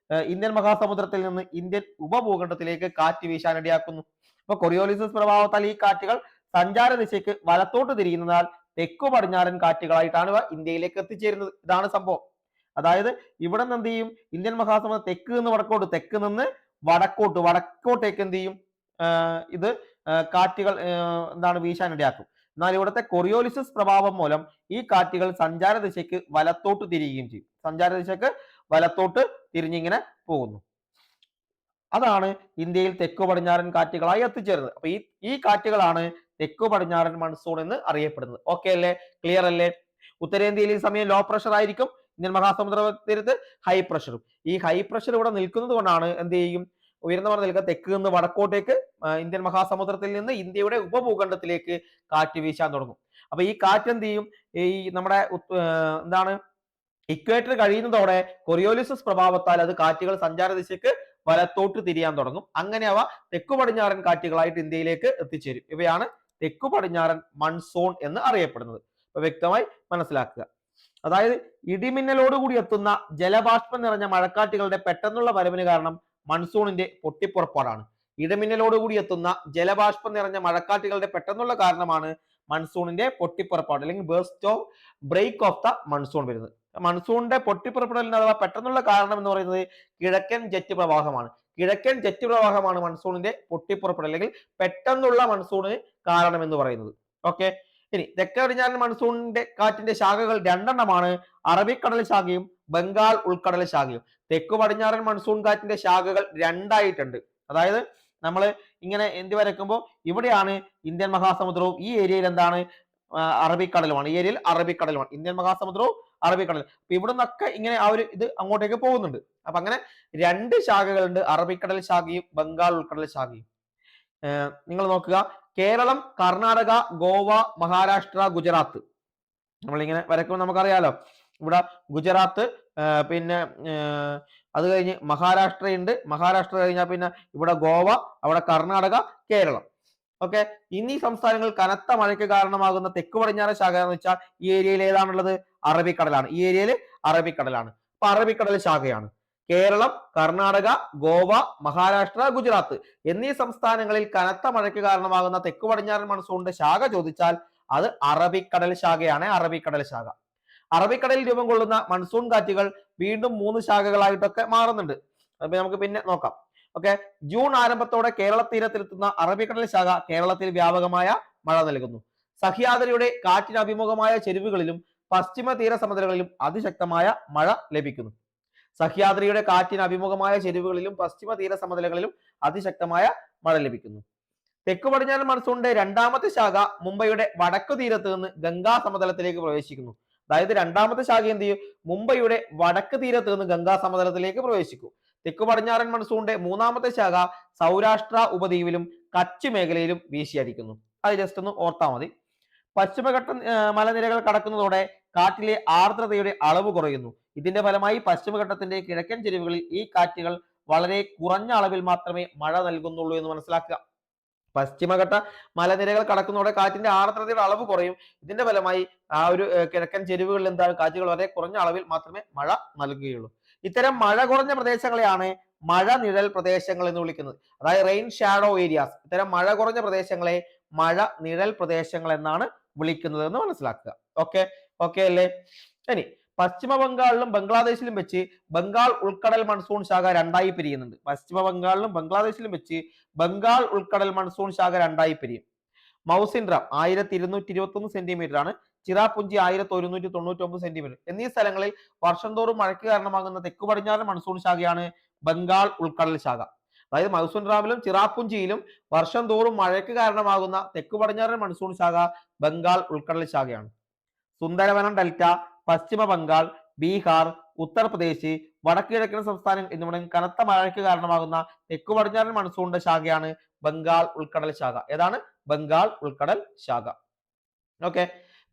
ഇന്ത്യൻ മഹാസമുദ്രത്തിൽ നിന്ന് ഇന്ത്യൻ ഉപഭൂഖണ്ഡത്തിലേക്ക് കാറ്റ് വീശാൻ ഇടയാക്കുന്നു. അപ്പൊ കൊറിയോലിസിസ് പ്രഭാവത്താൽ ഈ കാറ്റുകൾ സഞ്ചാര ദിശയ്ക്ക് വലത്തോട്ട് തിരിയുന്നതിനാൽ തെക്കു പടിഞ്ഞാറൻ കാറ്റുകളായിട്ടാണ് ഇവ ഇന്ത്യയിലേക്ക് എത്തിച്ചേരുന്നത്. ഇതാണ് സംഭവം. അതായത് ഇവിടെ നിന്ന് എന്ത് ചെയ്യും? ഇന്ത്യൻ മഹാസമുദ്രം തെക്ക് നിന്ന് വടക്കോട്ട്, തെക്ക് നിന്ന് വടക്കോട്ടേക്ക് എന്ത് ചെയ്യും? ഇത് കാറ്റുകൾ എന്താണ് വീശാൻ ഇടയാക്കും. എന്നാൽ ഇവിടുത്തെ കൊറിയോലിസിസ് പ്രഭാവം മൂലം ഈ കാറ്റുകൾ സഞ്ചാര ദിശയ്ക്ക് വലത്തോട്ട് തിരിയുകയും ചെയ്യും. സഞ്ചാര ദിശയ്ക്ക് വലത്തോട്ട് തിരിഞ്ഞിങ്ങനെ പോകുന്നു. അതാണ് ഇന്ത്യയിൽ തെക്കു പടിഞ്ഞാറൻ കാറ്റുകളായി എത്തിച്ചേരുന്നത്. അപ്പൊ ഈ കാറ്റുകളാണ് തെക്കു പടിഞ്ഞാറൻ മൺസൂൺ എന്ന് അറിയപ്പെടുന്നത്. ഓക്കെ അല്ലേ? ക്ലിയർ അല്ലേ? ഉത്തരേന്ത്യയിൽ ഈ സമയം ലോ പ്രഷർ ആയിരിക്കും, ഇന്ത്യൻ മഹാസമുദ്ര തീരത്ത് ഹൈ പ്രഷറും. ഈ ഹൈ പ്രഷർ ഇവിടെ നിൽക്കുന്നത് കൊണ്ടാണ് എന്ത് ചെയ്യും? ഉയർന്ന മർദ്ദം നിൽക്കുക തെക്ക് നിന്ന് വടക്കോട്ടേക്ക് ഇന്ത്യൻ മഹാസമുദ്രത്തിൽ നിന്ന് ഇന്ത്യയുടെ ഉപഭൂഖണ്ഡത്തിലേക്ക് കാറ്റ് വീശാൻ തുടങ്ങും. അപ്പൊ ഈ കാറ്റ് എന്ത് ചെയ്യും? ഈ നമ്മുടെ എന്താണ് ഇക്വേറ്റർ കഴിയുന്നതോടെ കൊറിയോലിസിസ് പ്രഭാവത്താൽ അത് കാറ്റുകൾ സഞ്ചാര ദിശയ്ക്ക് വലത്തോട്ട് തിരിയാൻ തുടങ്ങും. അങ്ങനെ അവ തെക്കു പടിഞ്ഞാറൻ കാറ്റുകളായിട്ട് ഇന്ത്യയിലേക്ക് എത്തിച്ചേരും. ഇവയാണ് തെക്കു പടിഞ്ഞാറൻ മൺസൂൺ എന്ന് അറിയപ്പെടുന്നത്. അപ്പൊ വ്യക്തമായി മനസ്സിലാക്കുക. അതായത് ഇടിമിന്നലോടുകൂടി എത്തുന്ന ജലബാഷ്പം നിറഞ്ഞ മഴക്കാറ്റുകളുടെ പെട്ടെന്നുള്ള വരവിന് കാരണം മൺസൂണിന്റെ പൊട്ടിപ്പുറപ്പാടാണ്. ഇടിമിന്നലോടുകൂടി എത്തുന്ന ജലബാഷ്പം നിറഞ്ഞ മഴക്കാറ്റുകളുടെ പെട്ടെന്നുള്ള കാരണമാണ് മൺസൂണിന്റെ പൊട്ടിപ്പുറപ്പാട് അല്ലെങ്കിൽ ബ്രേക്ക് ഓഫ് ദ മൺസൂൺ വരുന്നത്. മൺസൂണിന്റെ പൊട്ടിപ്പുറപ്പെടലിന് അഥവാ പെട്ടെന്നുള്ള കാരണം എന്ന് പറയുന്നത് കിഴക്കൻ ജെറ്റ് പ്രവാഹമാണ്. കിഴക്കൻ ജെറ്റ് പ്രവാഹമാണ് മൺസൂണിന്റെ പൊട്ടിപ്പുറപ്പെടൽ അല്ലെങ്കിൽ പെട്ടെന്നുള്ള മൺസൂണിന് കാരണം എന്ന് പറയുന്നത്. ഓക്കെ, ഇനി തെക്ക് പടിഞ്ഞാറൻ മൺസൂണിന്റെ കാറ്റിന്റെ ശാഖകൾ രണ്ടെണ്ണമാണ്. അറബിക്കടൽ ശാഖയും ബംഗാൾ ഉൾക്കടൽ ശാഖയും. തെക്കു പടിഞ്ഞാറൻ മൺസൂൺ കാറ്റിന്റെ ശാഖകൾ രണ്ടായിട്ടുണ്ട്. അതായത് നമ്മൾ ഇങ്ങനെ എന്ത് വരയ്ക്കുമ്പോൾ ഇവിടെയാണ് ഇന്ത്യൻ മഹാസമുദ്രവും ഈ ഏരിയയിൽ എന്താണ് അറബിക്കടലുമാണ്. ഈ ഏരിയയിൽ അറബിക്കടലുമാണ്. ഇന്ത്യൻ മഹാസമുദ്രവും അറബിക്കടൽ. അപ്പൊ ഇവിടെ നിന്നൊക്കെ ഇങ്ങനെ ആ ഒരു ഇത് അങ്ങോട്ടേക്ക് പോകുന്നുണ്ട്. അപ്പൊ അങ്ങനെ രണ്ട് ശാഖകളുണ്ട്, അറബിക്കടൽ ശാഖയും ബംഗാൾ ഉൾക്കടൽ ശാഖയും. നിങ്ങൾ നോക്കുക, കേരളം, കർണാടക, ഗോവ, മഹാരാഷ്ട്ര, ഗുജറാത്ത്. നമ്മളിങ്ങനെ വരയ്ക്കുമ്പോൾ നമുക്കറിയാലോ ഇവിടെ ഗുജറാത്ത്, പിന്നെ അത് കഴിഞ്ഞ് മഹാരാഷ്ട്രയുണ്ട്. മഹാരാഷ്ട്ര കഴിഞ്ഞാൽ പിന്നെ ഇവിടെ ഗോവ, അവിടെ കർണാടക, കേരളം. ഓക്കെ, എന്നീ സംസ്ഥാനങ്ങൾ കനത്ത മഴയ്ക്ക് കാരണമാകുന്ന തെക്ക് പടിഞ്ഞാറൻ ശാഖ എന്ന് വെച്ചാൽ ഈ ഏരിയയിൽ ഏതാണുള്ളത്? അറബിക്കടലാണ്. ഈ ഏരിയയിൽ അറബിക്കടലാണ്. അപ്പൊ അറബിക്കടൽ ശാഖയാണ്. കേരളം, കർണാടക, ഗോവ, മഹാരാഷ്ട്ര, ഗുജറാത്ത് എന്നീ സംസ്ഥാനങ്ങളിൽ കനത്ത മഴയ്ക്ക് കാരണമാകുന്ന തെക്ക് പടിഞ്ഞാറൻ മൺസൂണിന്റെ ശാഖ ചോദിച്ചാൽ അത് അറബിക്കടൽ ശാഖയാണ്. അറബിക്കടൽ ശാഖ. അറബിക്കടലിൽ രൂപം കൊള്ളുന്ന മൺസൂൺ കാറ്റുകൾ വീണ്ടും 3 ശാഖകളായിട്ടൊക്കെ മാറുന്നുണ്ട്. അപ്പൊ നമുക്ക് പിന്നെ നോക്കാം. ഓക്കെ, ജൂൺ ആരംഭത്തോടെ കേരള തീരത്തിലെത്തുന്ന അറബിക്കടൽ ശാഖ കേരളത്തിൽ വ്യാപകമായ മഴ നൽകുന്നു. സഹ്യാദ്രിയുടെ കാറ്റിന് അഭിമുഖമായ ചെരുവുകളിലും പശ്ചിമ തീര സമതലങ്ങളിലും അതിശക്തമായ മഴ ലഭിക്കുന്നു. സഹ്യാദ്രിയുടെ കാറ്റിന് അഭിമുഖമായ ചെരുവുകളിലും പശ്ചിമ തീര സമതലങ്ങളിലും അതിശക്തമായ മഴ ലഭിക്കുന്നു. തെക്കു പടിഞ്ഞാറൻ മൺസൂണിന്റെ രണ്ടാമത്തെ ശാഖ മുംബൈയുടെ വടക്കു തീരത്ത് നിന്ന് ഗംഗാ സമതലത്തിലേക്ക് പ്രവേശിക്കുന്നു. അതായത് രണ്ടാമത്തെ ശാഖ എന്ത് ചെയ്യും? മുംബൈയുടെ വടക്ക് തീരത്ത് നിന്ന് ഗംഗാ സമതലത്തിലേക്ക് പ്രവേശിക്കും. തെക്കു പടിഞ്ഞാറൻ മൺസൂണിന്റെ മൂന്നാമത്തെ ശാഖ സൗരാഷ്ട്ര ഉപദ്വീപിലും കച്ച് മേഖലയിലും വീശിയടിക്കുന്നു. അത് ജസ്റ്റ് ഒന്ന് ഓർത്താൽ മതി. പശ്ചിമഘട്ട മലനിരകൾ കടക്കുന്നതോടെ കാറ്റിലെ ആർദ്രതയുടെ അളവ് കുറയുന്നു. ഇതിന്റെ ഫലമായി പശ്ചിമഘട്ടത്തിന്റെ കിഴക്കൻ ചെരുവുകളിൽ ഈ കാറ്റുകൾ വളരെ കുറഞ്ഞ അളവിൽ മാത്രമേ മഴ നൽകുന്നുള്ളൂ എന്ന് മനസ്സിലാക്കുക. പശ്ചിമഘട്ട മലനിരകൾ കടക്കുന്നതോടെ കാറ്റിന്റെ ആർദ്രതയുടെ അളവ് കുറയും. ഇതിന്റെ ഫലമായി ആ ഒരു കിഴക്കൻ ചെരുവുകളിൽ എന്താണ് കാറ്റുകൾ വളരെ കുറഞ്ഞ അളവിൽ മാത്രമേ മഴ നൽകുകയുള്ളൂ. ഇത്തരം മഴ കുറഞ്ഞ പ്രദേശങ്ങളെയാണ് മഴ നിഴൽ പ്രദേശങ്ങൾ എന്ന് വിളിക്കുന്നത്. അതായത് റെയിൻ ഷാഡോ ഏരിയാസ്. ഇത്തരം മഴ കുറഞ്ഞ പ്രദേശങ്ങളെ മഴ നിഴൽ പ്രദേശങ്ങൾ എന്നാണ് വിളിക്കുന്നത് എന്ന് മനസ്സിലാക്കുക. ഓക്കെ അല്ലേ? ഇനി പശ്ചിമ ബംഗാളിലും ബംഗ്ലാദേശിലും വെച്ച് ബംഗാൾ ഉൾക്കടൽ മൺസൂൺ ശാഖ രണ്ടായി പിരിയുന്നുണ്ട്. പശ്ചിമ ബംഗാളിലും ബംഗ്ലാദേശിലും വെച്ച് ബംഗാൾ ഉൾക്കടൽ മൺസൂൺ ശാഖ രണ്ടായി പിരിയും. മൗസിൻഡ്രം 1221 സെന്റിമീറ്റർ ആണ് ചിറാപുഞ്ചി 1199 സെന്റിമീറ്റർ എന്നീ സ്ഥലങ്ങളിൽ വർഷം തോറും മഴയ്ക്ക് കാരണമാകുന്ന തെക്കു പടിഞ്ഞാറൻ മൺസൂൺ ശാഖയാണ് ബംഗാൾ ഉൾക്കടൽ ശാഖ. അതായത് മൺസൂൺ ഡാമിലും ചിറാപുഞ്ചിയിലും വർഷം തോറും മഴയ്ക്ക് കാരണമാകുന്ന തെക്കു പടിഞ്ഞാറൻ മൺസൂൺ ശാഖ ബംഗാൾ ഉൾക്കടൽ ശാഖയാണ്. സുന്ദരവനം ഡെൽറ്റ, പശ്ചിമ ബംഗാൾ, ബീഹാർ, ഉത്തർപ്രദേശ്, വടക്ക് കിഴക്കൻ സംസ്ഥാനം എന്നിവിടങ്ങളിൽ കനത്ത മഴയ്ക്ക് കാരണമാകുന്ന തെക്കു പടിഞ്ഞാറൻ മൺസൂണിന്റെ ശാഖയാണ് ബംഗാൾ ഉൾക്കടൽ ശാഖ. ഏതാണ്? ബംഗാൾ ഉൾക്കടൽ ശാഖ. ഓക്കെ.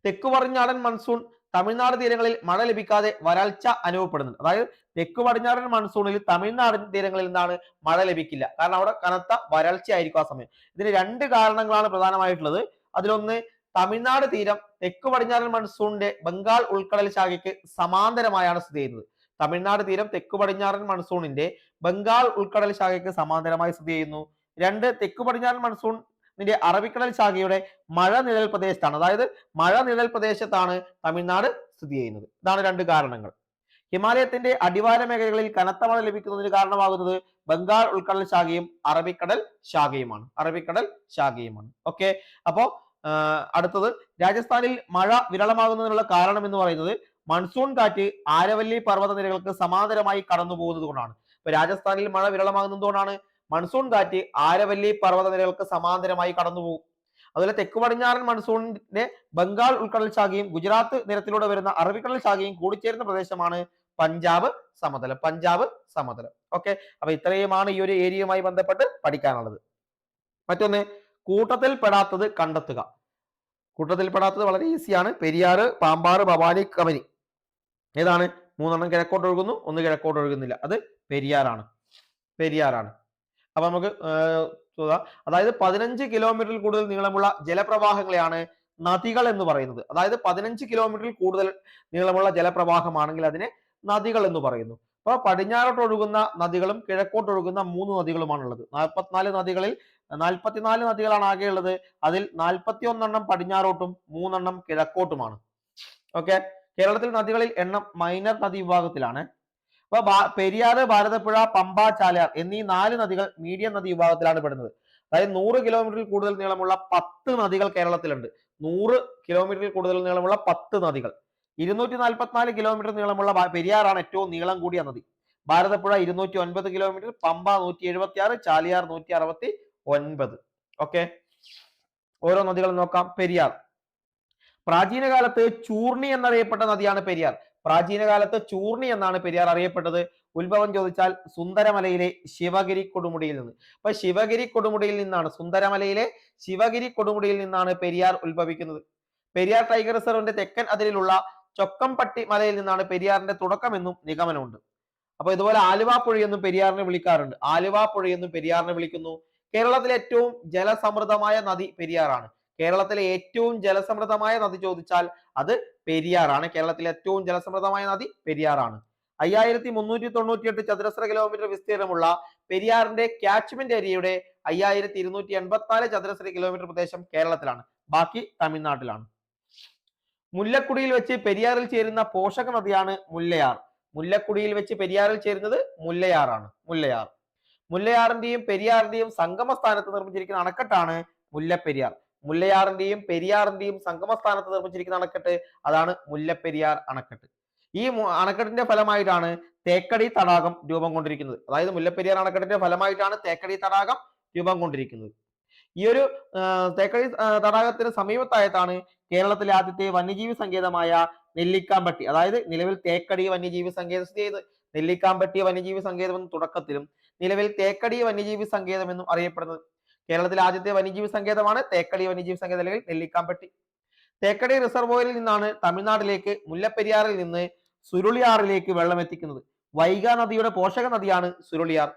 തെക്കു പടിഞ്ഞാറൻ മൺസൂൺ തമിഴ്നാട് തീരങ്ങളിൽ മഴ ലഭിക്കാതെ വരൾച്ച അനുഭവപ്പെടുന്നുണ്ട്. അതായത് തെക്കു പടിഞ്ഞാറൻ മൺസൂണിൽ തമിഴ്നാട് തീരങ്ങളിൽ നിന്നാണ് മഴ ലഭിക്കില്ല, കാരണം അവിടെ കനത്ത വരൾച്ച ആയിരിക്കും ആ സമയം. ഇതിന് രണ്ട് കാരണങ്ങളാണ് പ്രധാനമായിട്ടുള്ളത്. അതിലൊന്ന്, തമിഴ്നാട് തീരം തെക്കു പടിഞ്ഞാറൻ മൺസൂണിന്റെ ബംഗാൾ ഉൾക്കടൽ ശാഖയ്ക്ക് സമാന്തരമായാണ് സ്ഥിതി ചെയ്യുന്നത്. തമിഴ്നാട് തീരം തെക്കു പടിഞ്ഞാറൻ മൺസൂണിന്റെ ബംഗാൾ ഉൾക്കടൽ ശാഖയ്ക്ക് സമാന്തരമായി സ്ഥിതി ചെയ്യുന്നു. രണ്ട്, തെക്കു പടിഞ്ഞാറൻ മൺസൂണിന്റെ അറബിക്കടൽ ശാഖയുടെ മഴ നിഴൽ പ്രദേശത്താണ്. അതായത് മഴ നിഴൽ പ്രദേശത്താണ് തമിഴ്നാട് സ്ഥിതി ചെയ്യുന്നത്. ഇതാണ് രണ്ട് കാരണങ്ങൾ. ഹിമാലയത്തിന്റെ അടിവാര മേഖലകളിൽ കനത്ത മഴ ലഭിക്കുന്നതിന് കാരണമാകുന്നത് ബംഗാൾ ഉൾക്കടൽ ശാഖയും അറബിക്കടൽ ശാഖയുമാണ്. ഓക്കെ. അപ്പോ അടുത്തത്, രാജസ്ഥാനിൽ മഴ വിരളമാകുന്നതിനുള്ള കാരണം എന്ന് പറയുന്നത് മൺസൂൺ കാറ്റ് ആരവല്ലി പർവ്വത നിരകൾക്ക് സമാന്തരമായി കടന്നു പോകുന്നത് കൊണ്ടാണ്. ഇപ്പൊ രാജസ്ഥാനിൽ മഴ വിരളമാകുന്നതുകൊണ്ടാണ് മൺസൂൺ കാറ്റ് ആരവല്ലി പർവ്വത നിരകൾക്ക് സമാന്തരമായി കടന്നു പോകും. അതുപോലെ തെക്കു പടിഞ്ഞാറൻ മൺസൂണിന്റെ ബംഗാൾ ഉൾക്കടൽ ശാഖയും ഗുജറാത്ത് നിരത്തിലൂടെ വരുന്ന അറബിക്കടൽ ശാഖയും കൂടിച്ചേരുന്ന പ്രദേശമാണ് പഞ്ചാബ് സമതലം. ഓക്കെ. അപ്പൊ ഇത്രയുമാണ് ഈ ഒരു ഏരിയയുമായി ബന്ധപ്പെട്ട് പഠിക്കാനുള്ളത്. മറ്റൊന്ന്, കൂട്ടത്തിൽ പെടാത്തത് കണ്ടെത്തുക. കൂട്ടത്തിൽ പെടാത്തത് വളരെ ഈസിയാണ്. പെരിയാറ്, പാമ്പാറ്, ഭവാനി, കബനി. ഏതാണ്? മൂന്നെണ്ണം കിഴക്കോട്ട് ഒഴുകുന്നു, ഒന്ന് കിഴക്കോട്ട് ഒഴുകുന്നില്ല. അത് പെരിയാറാണ്. അപ്പൊ നമുക്ക് അതായത് 15 കിലോമീറ്ററിൽ കൂടുതൽ നീളമുള്ള ജലപ്രവാഹങ്ങളെയാണ് നദികൾ എന്ന് പറയുന്നത്. അതായത് 15 കിലോമീറ്ററിൽ കൂടുതൽ നീളമുള്ള ജലപ്രവാഹമാണെങ്കിൽ അതിനെ നദികൾ എന്ന് പറയുന്നു. അപ്പൊ പടിഞ്ഞാറോട്ട് ഒഴുകുന്ന നദികളും കിഴക്കോട്ട് ഒഴുകുന്ന 3 നദികളുമാണുള്ളത്. 44 നദികളിൽ 44 നദികളാണ് ആകെ ഉള്ളത്. അതിൽ 41 പടിഞ്ഞാറോട്ടും 3 കിഴക്കോട്ടുമാണ്. ഓക്കെ. കേരളത്തിൽ നദികളിൽ എണ്ണം മൈനർ നദി വിഭാഗത്തിലാണ്. അപ്പൊ പെരിയാറ്, ഭാരതപ്പുഴ, പമ്പ, ചാലിയാർ എന്നീ 4 നദികൾ മീഡിയം നദി വിഭാഗത്തിലാണ് പെടുന്നത്. അതായത് 100 കിലോമീറ്ററിൽ കൂടുതൽ നീളമുള്ള 10 നദികൾ കേരളത്തിലുണ്ട്. 100 കിലോമീറ്ററിൽ കൂടുതൽ നീളമുള്ള 10 നദികൾ. 244 കിലോമീറ്റർ നീളമുള്ള പെരിയാറാണ് ഏറ്റവും നീളം കൂടിയ നദി. ഭാരതപ്പുഴ 209 കിലോമീറ്റർ, പമ്പ 176, ചാലിയാർ 169. ഓക്കെ. ഓരോ നദികൾ നോക്കാം. പെരിയാർ. പ്രാചീന കാലത്ത് ചൂർണി എന്നറിയപ്പെട്ട നദിയാണ് പെരിയാർ. പ്രാചീന കാലത്ത് ചൂർണി എന്നാണ് പെരിയാർ അറിയപ്പെട്ടത്. ഉത്ഭവം ചോദിച്ചാൽ സുന്ദരമലയിലെ ശിവഗിരി കൊടുമുടിയിൽ നിന്ന്. അപ്പൊ ശിവഗിരി കൊടുമുടിയിൽ നിന്നാണ്, സുന്ദരമലയിലെ ശിവഗിരി കൊടുമുടിയിൽ നിന്നാണ് പെരിയാർ ഉത്ഭവിക്കുന്നത്. പെരിയാർ ടൈഗർ റിസർവിന്റെ തെക്കൻ അതിരിലുള്ള ചൊക്കംപട്ടി മലയിൽ നിന്നാണ് പെരിയാറിന്റെ തുടക്കമെന്നും നിഗമനമുണ്ട്. അപ്പൊ ഇതുപോലെ ആലുവാപ്പുഴയെന്നും പെരിയാറിനെ വിളിക്കാറുണ്ട്. ആലുവാപ്പുഴയെന്നും പെരിയാറിനെ വിളിക്കുന്നു. കേരളത്തിലെ ഏറ്റവും ജലസമൃദ്ധമായ നദി പെരിയാറാണ്. കേരളത്തിലെ ഏറ്റവും ജലസമൃദ്ധമായ നദി ചോദിച്ചാൽ അത് പെരിയാറാണ്. കേരളത്തിലെ ഏറ്റവും ജലസമൃദ്ധമായ നദി പെരിയാറാണ്. 5398 ചതുരശ്ര കിലോമീറ്റർ വിസ്തീർണമുള്ള പെരിയാറിന്റെ ക്യാച്ച്മെന്റ് ഏരിയയുടെ 5284 ചതുരശ്ര കിലോമീറ്റർ പ്രദേശം കേരളത്തിലാണ്. ബാക്കി തമിഴ്നാട്ടിലാണ്. മുല്ലക്കുടിയിൽ വെച്ച് പെരിയാറിൽ ചേരുന്ന പോഷക നദിയാണ് മുല്ലയാർ. മുല്ലക്കുടിയിൽ വെച്ച് പെരിയാറിൽ ചേരുന്നത് മുല്ലയാറാണ്. മുല്ലയാറിന്റെയും പെരിയാറിന്റെയും സംഗമ സ്ഥാനത്ത് നിർമ്മിച്ചിരിക്കുന്ന അണക്കെട്ടാണ് മുല്ലപ്പെരിയാർ. മുല്ലയാറിന്റെയും പെരിയാറിന്റെയും സംഗമ സ്ഥാനത്ത് നിർമ്മിച്ചിരിക്കുന്ന അണക്കെട്ട് അതാണ് മുല്ലപ്പെരിയാർ അണക്കെട്ട്. ഈ അണക്കെട്ടിന്റെ ഫലമായിട്ടാണ് തേക്കടി തടാകം രൂപം കൊണ്ടിരിക്കുന്നത്. അതായത് മുല്ലപ്പെരിയാർ അണക്കെട്ടിന്റെ ഫലമായിട്ടാണ് തേക്കടി തടാകം രൂപം കൊണ്ടിരിക്കുന്നത്. ഈ ഒരു തേക്കടി തടാകത്തിന് സമീപത്തായിട്ടാണ് കേരളത്തിലെ ആദ്യത്തെ വന്യജീവി സങ്കേതമായ നെല്ലിക്കാമ്പട്ടി, അതായത് നിലവിൽ തേക്കടി വന്യജീവി സങ്കേതം സ്ഥിതി ചെയ്ത്. നെല്ലിക്കാമ്പട്ടി വന്യജീവി സങ്കേതം എന്ന തുടക്കത്തിലും നിലവിൽ തേക്കടി വന്യജീവി സങ്കേതം എന്നും അറിയപ്പെടുന്നത്. കേരളത്തിലെ ആദ്യത്തെ വന്യജീവി സങ്കേതമാണ് തേക്കടി വന്യജീവി സങ്കേതം അല്ലെങ്കിൽ നെല്ലിക്കാമ്പട്ടി. തേക്കടി റിസർവോയറിൽ നിന്നാണ് തമിഴ്നാട്ടിലേക്ക് മുല്ലപ്പെരിയാറിൽ നിന്ന് സുരുളിയാറിലേക്ക് വെള്ളം എത്തിക്കുന്നത്. വൈഗ നദിയുടെ പോഷക നദിയാണ് സുരുളിയാർ.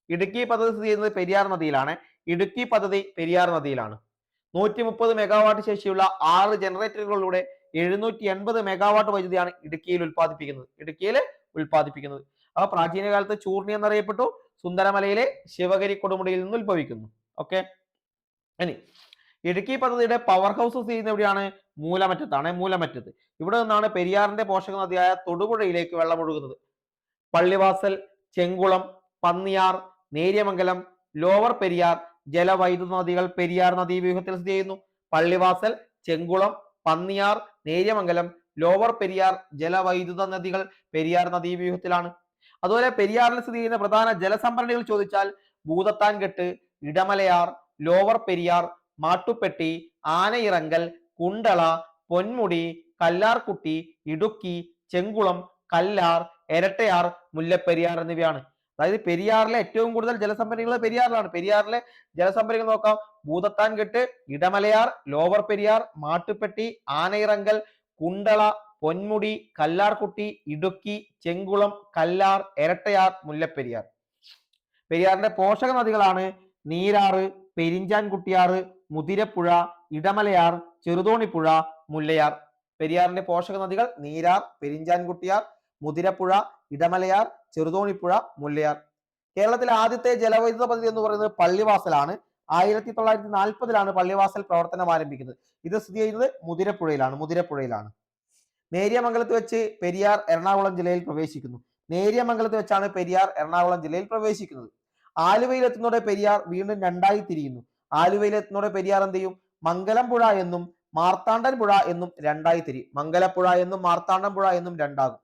ഇടുക്കി പദ്ധതി സ്ഥിതി ചെയ്യുന്നത് പെരിയാർ നദിയിലാണ്. ഇടുക്കി പദ്ധതി പെരിയാർ നദിയിലാണ്. 130 മെഗാവാട്ട് ശേഷിയുള്ള 6 ജനറേറ്ററുകളിലൂടെ 780 മെഗാവാട്ട് വൈദ്യുതിയാണ് ഇടുക്കിയിൽ ഉൽപ്പാദിപ്പിക്കുന്നത്. അപ്പൊ പ്രാചീന കാലത്ത് ചൂർണി എന്നറിയപ്പെട്ടു. സുന്ദരമലയിലെ ശിവഗിരി കൊടുമുടിയിൽ നിന്ന് ഉത്ഭവിക്കുന്നു. ഓക്കെ. ഇനി ഇടുക്കി പദ്ധതിയുടെ പവർ ഹൗസ് സ്ഥിതി ചെയ്യുന്ന എവിടെയാണ്? മൂലമറ്റത്ത്. ഇവിടെ നിന്നാണ് പെരിയാറിന്റെ പോഷക നദിയായ തൊടുപുഴയിലേക്ക് വെള്ളം ഒഴുകുന്നത്. പള്ളിവാസൽ, ചെങ്കുളം, പന്നിയാർ, നേര്യമംഗലം, ലോവർ പെരിയാർ ജലവൈദ്യുത നദികൾ പെരിയാർ നദീവ്യൂഹത്തിൽ സ്ഥിതി ചെയ്യുന്നു. പള്ളിവാസൽ, ചെങ്കുളം, പന്നിയാർ, നേര്യമംഗലം, ലോവർ പെരിയാർ ജലവൈദ്യുത നദികൾ പെരിയാർ നദീവ്യൂഹത്തിലാണ്. അതുപോലെ പെരിയാറിൽ സ്ഥിതി ചെയ്യുന്ന പ്രധാന ജലസംഭരണികൾ ചോദിച്ചാൽ ഭൂതത്താൻകെട്ട്, ഇടമലയാർ, ലോവർ പെരിയാർ, മാട്ടുപ്പെട്ടി, ആനയിറങ്കൽ, കുണ്ടള, പൊന്മുടി, കല്ലാർകുട്ടി, ഇടുക്കി, ചെങ്കുളം, കല്ലാർ, എരട്ടയാർ, മുല്ലപ്പെരിയാർ എന്നിവയാണ്. അതായത് പെരിയാറിലെ ഏറ്റവും കൂടുതൽ ജലസംഭരണികൾ പെരിയാറിലാണ്. പെരിയാറിലെ ജലസംഭരണികൾ നോക്കാം: ഭൂതത്താൻകെട്ട്, ഇടമലയാർ, ലോവർ പെരിയാർ, മാട്ടുപ്പെട്ടി, ആനയിറങ്കൽ, കുണ്ടള, പൊന്മുടി, കല്ലാർകുട്ടി, ഇടുക്കി, ചെങ്കുളം, കല്ലാർ, എരട്ടയാർ, മുല്ലപ്പെരിയാർ. പെരിയാറിന്റെ പോഷക നദികളാണ് നീരാറ്, പെരിഞ്ചാൻകുട്ടിയാറ്, മുതിരപ്പുഴ, ഇടമലയാർ, ചെറുതോണിപ്പുഴ, മുല്ലയാർ. പെരിയാറിന്റെ പോഷക നദികൾ നീരാർ, പെരിഞ്ചാൻകുട്ടിയാർ, മുതിരപ്പുഴ, ഇടമലയാർ, ചെറുതോണിപ്പുഴ, മുല്ലയാർ. കേരളത്തിലെ ആദ്യത്തെ ജലവൈദ്യുത പദ്ധതി എന്ന് പറയുന്നത് പള്ളിവാസലാണ്. 1940 പള്ളിവാസൽ പ്രവർത്തനം ആരംഭിക്കുന്നത്. ഇത് സ്ഥിതി ചെയ്യുന്നത് മുതിരപ്പുഴയിലാണ്. നേര്യമംഗലത്ത് വെച്ച് പെരിയാർ എറണാകുളം ജില്ലയിൽ പ്രവേശിക്കുന്നു. നേര്യമംഗലത്ത് വെച്ചാണ് പെരിയാർ എറണാകുളം ജില്ലയിൽ പ്രവേശിക്കുന്നത്. ആലുവയിൽ എത്തുന്നതോടെ പെരിയാർ വീണ്ടും രണ്ടായി തിരിയുന്നു. ആലുവയിൽ എത്തുന്നതോടെ പെരിയാർ എന്ത് ചെയ്യും? മംഗലംപുഴ എന്നും മാർത്താണ്ഡൻ പുഴ എന്നും രണ്ടായി തിരിയും. മംഗലപ്പുഴ എന്നും മാർത്താണ്ഡൻ പുഴ എന്നും രണ്ടാകും.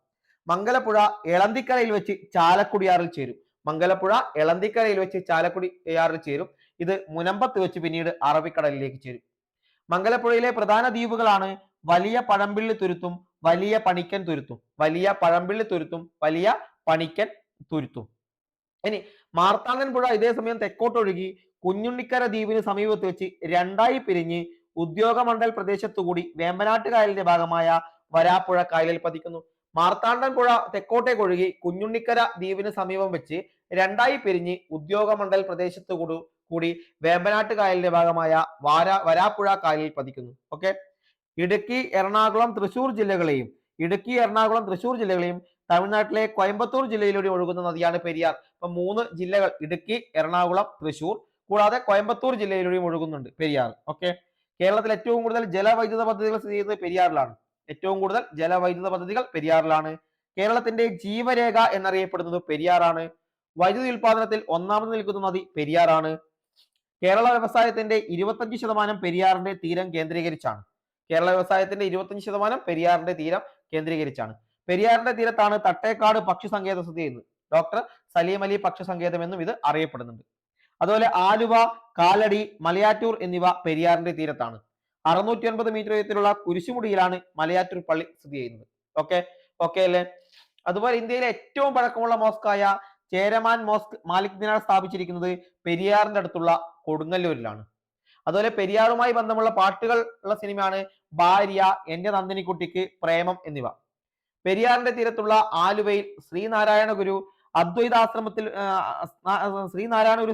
മംഗലപ്പുഴ എളന്തിക്കരയിൽ വെച്ച് ചാലക്കുടിയാറിൽ ചേരും. മംഗലപ്പുഴ എളന്തിക്കരയിൽ വെച്ച് ചാലക്കുടിയാറിൽ ചേരും. ഇത് മുനമ്പത്ത് വെച്ച് പിന്നീട് അറബിക്കടലിലേക്ക് ചേരും. മംഗലപ്പുഴയിലെ പ്രധാന ദ്വീപുകളാണ് വലിയ പഴമ്പിള്ളി തുരുത്തും വലിയ പണിക്കൻ തുരുത്തും. വലിയ പഴമ്പിള്ളി തുരുത്തും വലിയ പണിക്കൻ തുരുത്തും. ഇനി മാർത്താണ്ഡൻ പുഴ ഇതേ സമയം തെക്കോട്ടൊഴുകി കുഞ്ഞുണ്ണിക്കര ദ്വീപിന് സമീപത്ത് വെച്ച് രണ്ടായി പിരിഞ്ഞ് ഉദ്യോഗമണ്ഡൽ പ്രദേശത്തുകൂടി വേമ്പനാട്ട് കായലിന്റെ ഭാഗമായ വരാപ്പുഴ കായലിൽ പതിക്കുന്നു. മാർത്താണ്ഡൻ പുഴ തെക്കോട്ടേക്ക് ഒഴുകി കുഞ്ഞുണ്ണിക്കര ദ്വീപിന് സമീപം വെച്ച് രണ്ടായി പിരിഞ്ഞ് ഉദ്യോഗമണ്ഡൽ പ്രദേശത്തു കൂടി വേമ്പനാട്ട് കായലിന്റെ ഭാഗമായ വരാപ്പുഴ കായലിൽ പതിക്കുന്നു. ഓക്കെ. ഇടുക്കി എറണാകുളം തൃശൂർ ജില്ലകളെയും തമിഴ്നാട്ടിലെ കോയമ്പത്തൂർ ജില്ലയിലൂടെ ഒഴുകുന്ന നദിയാണ് പെരിയാർ. ഇപ്പൊ 3 ജില്ലകൾ: ഇടുക്കി, എറണാകുളം, തൃശൂർ, കൂടാതെ കോയമ്പത്തൂർ ജില്ലയിലൂടെയും ഒഴുകുന്നുണ്ട് പെരിയാർ. ഓക്കെ. കേരളത്തിൽ ഏറ്റവും കൂടുതൽ ജലവൈദ്യുത പദ്ധതികൾ സ്ഥിതി ചെയ്യുന്നത് പെരിയാറിലാണ്. കേരളത്തിന്റെ ജീവരേഖ എന്നറിയപ്പെടുന്നത് പെരിയാറാണ്. വൈദ്യുതി ഉൽപാദനത്തിൽ ഒന്നാമത് നിൽക്കുന്ന നദി പെരിയാറാണ്. കേരള വ്യവസായത്തിന്റെ 25% പെരിയാറിന്റെ തീരം കേന്ദ്രീകരിച്ചാണ്. പെരിയാറിന്റെ തീരത്താണ് തട്ടേക്കാട് പക്ഷി സങ്കേതം സ്ഥിതി ചെയ്യുന്നത്. ഡോക്ടർ സലീം അലി പക്ഷി സങ്കേതം എന്നും ഇത് അറിയപ്പെടുന്നുണ്ട്. അതുപോലെ ആലുവ, കാലടി, മലയാറ്റൂർ എന്നിവ പെരിയാറിന്റെ തീരത്താണ്. 609 മീറ്റർ ഉയരത്തിലുള്ള കുരിശുമുടിയിലാണ് മലയാറ്റൂർ പള്ളി സ്ഥിതി ചെയ്യുന്നത്. ഓക്കെ അല്ലേ? അതുപോലെ ഇന്ത്യയിലെ ഏറ്റവും പഴക്കമുള്ള മോസ്കായ ചേരമാൻ മോസ്ക് മാലിക് ദിനാർ സ്ഥാപിച്ചിരിക്കുന്നത് പെരിയാറിന്റെ അടുത്തുള്ള കൊടുങ്ങല്ലൂരിലാണ്. അതുപോലെ പെരിയാറുമായി ബന്ധമുള്ള പാട്ടുകൾ ഉള്ള സിനിമയാണ് ഭാര്യ, എന്റെ നന്ദിനിക്കുട്ടിക്ക്, പ്രേമം എന്നിവ. പെരിയാറിന്റെ തീരത്തുള്ള ആലുവയിൽ ശ്രീനാരായണ ഗുരു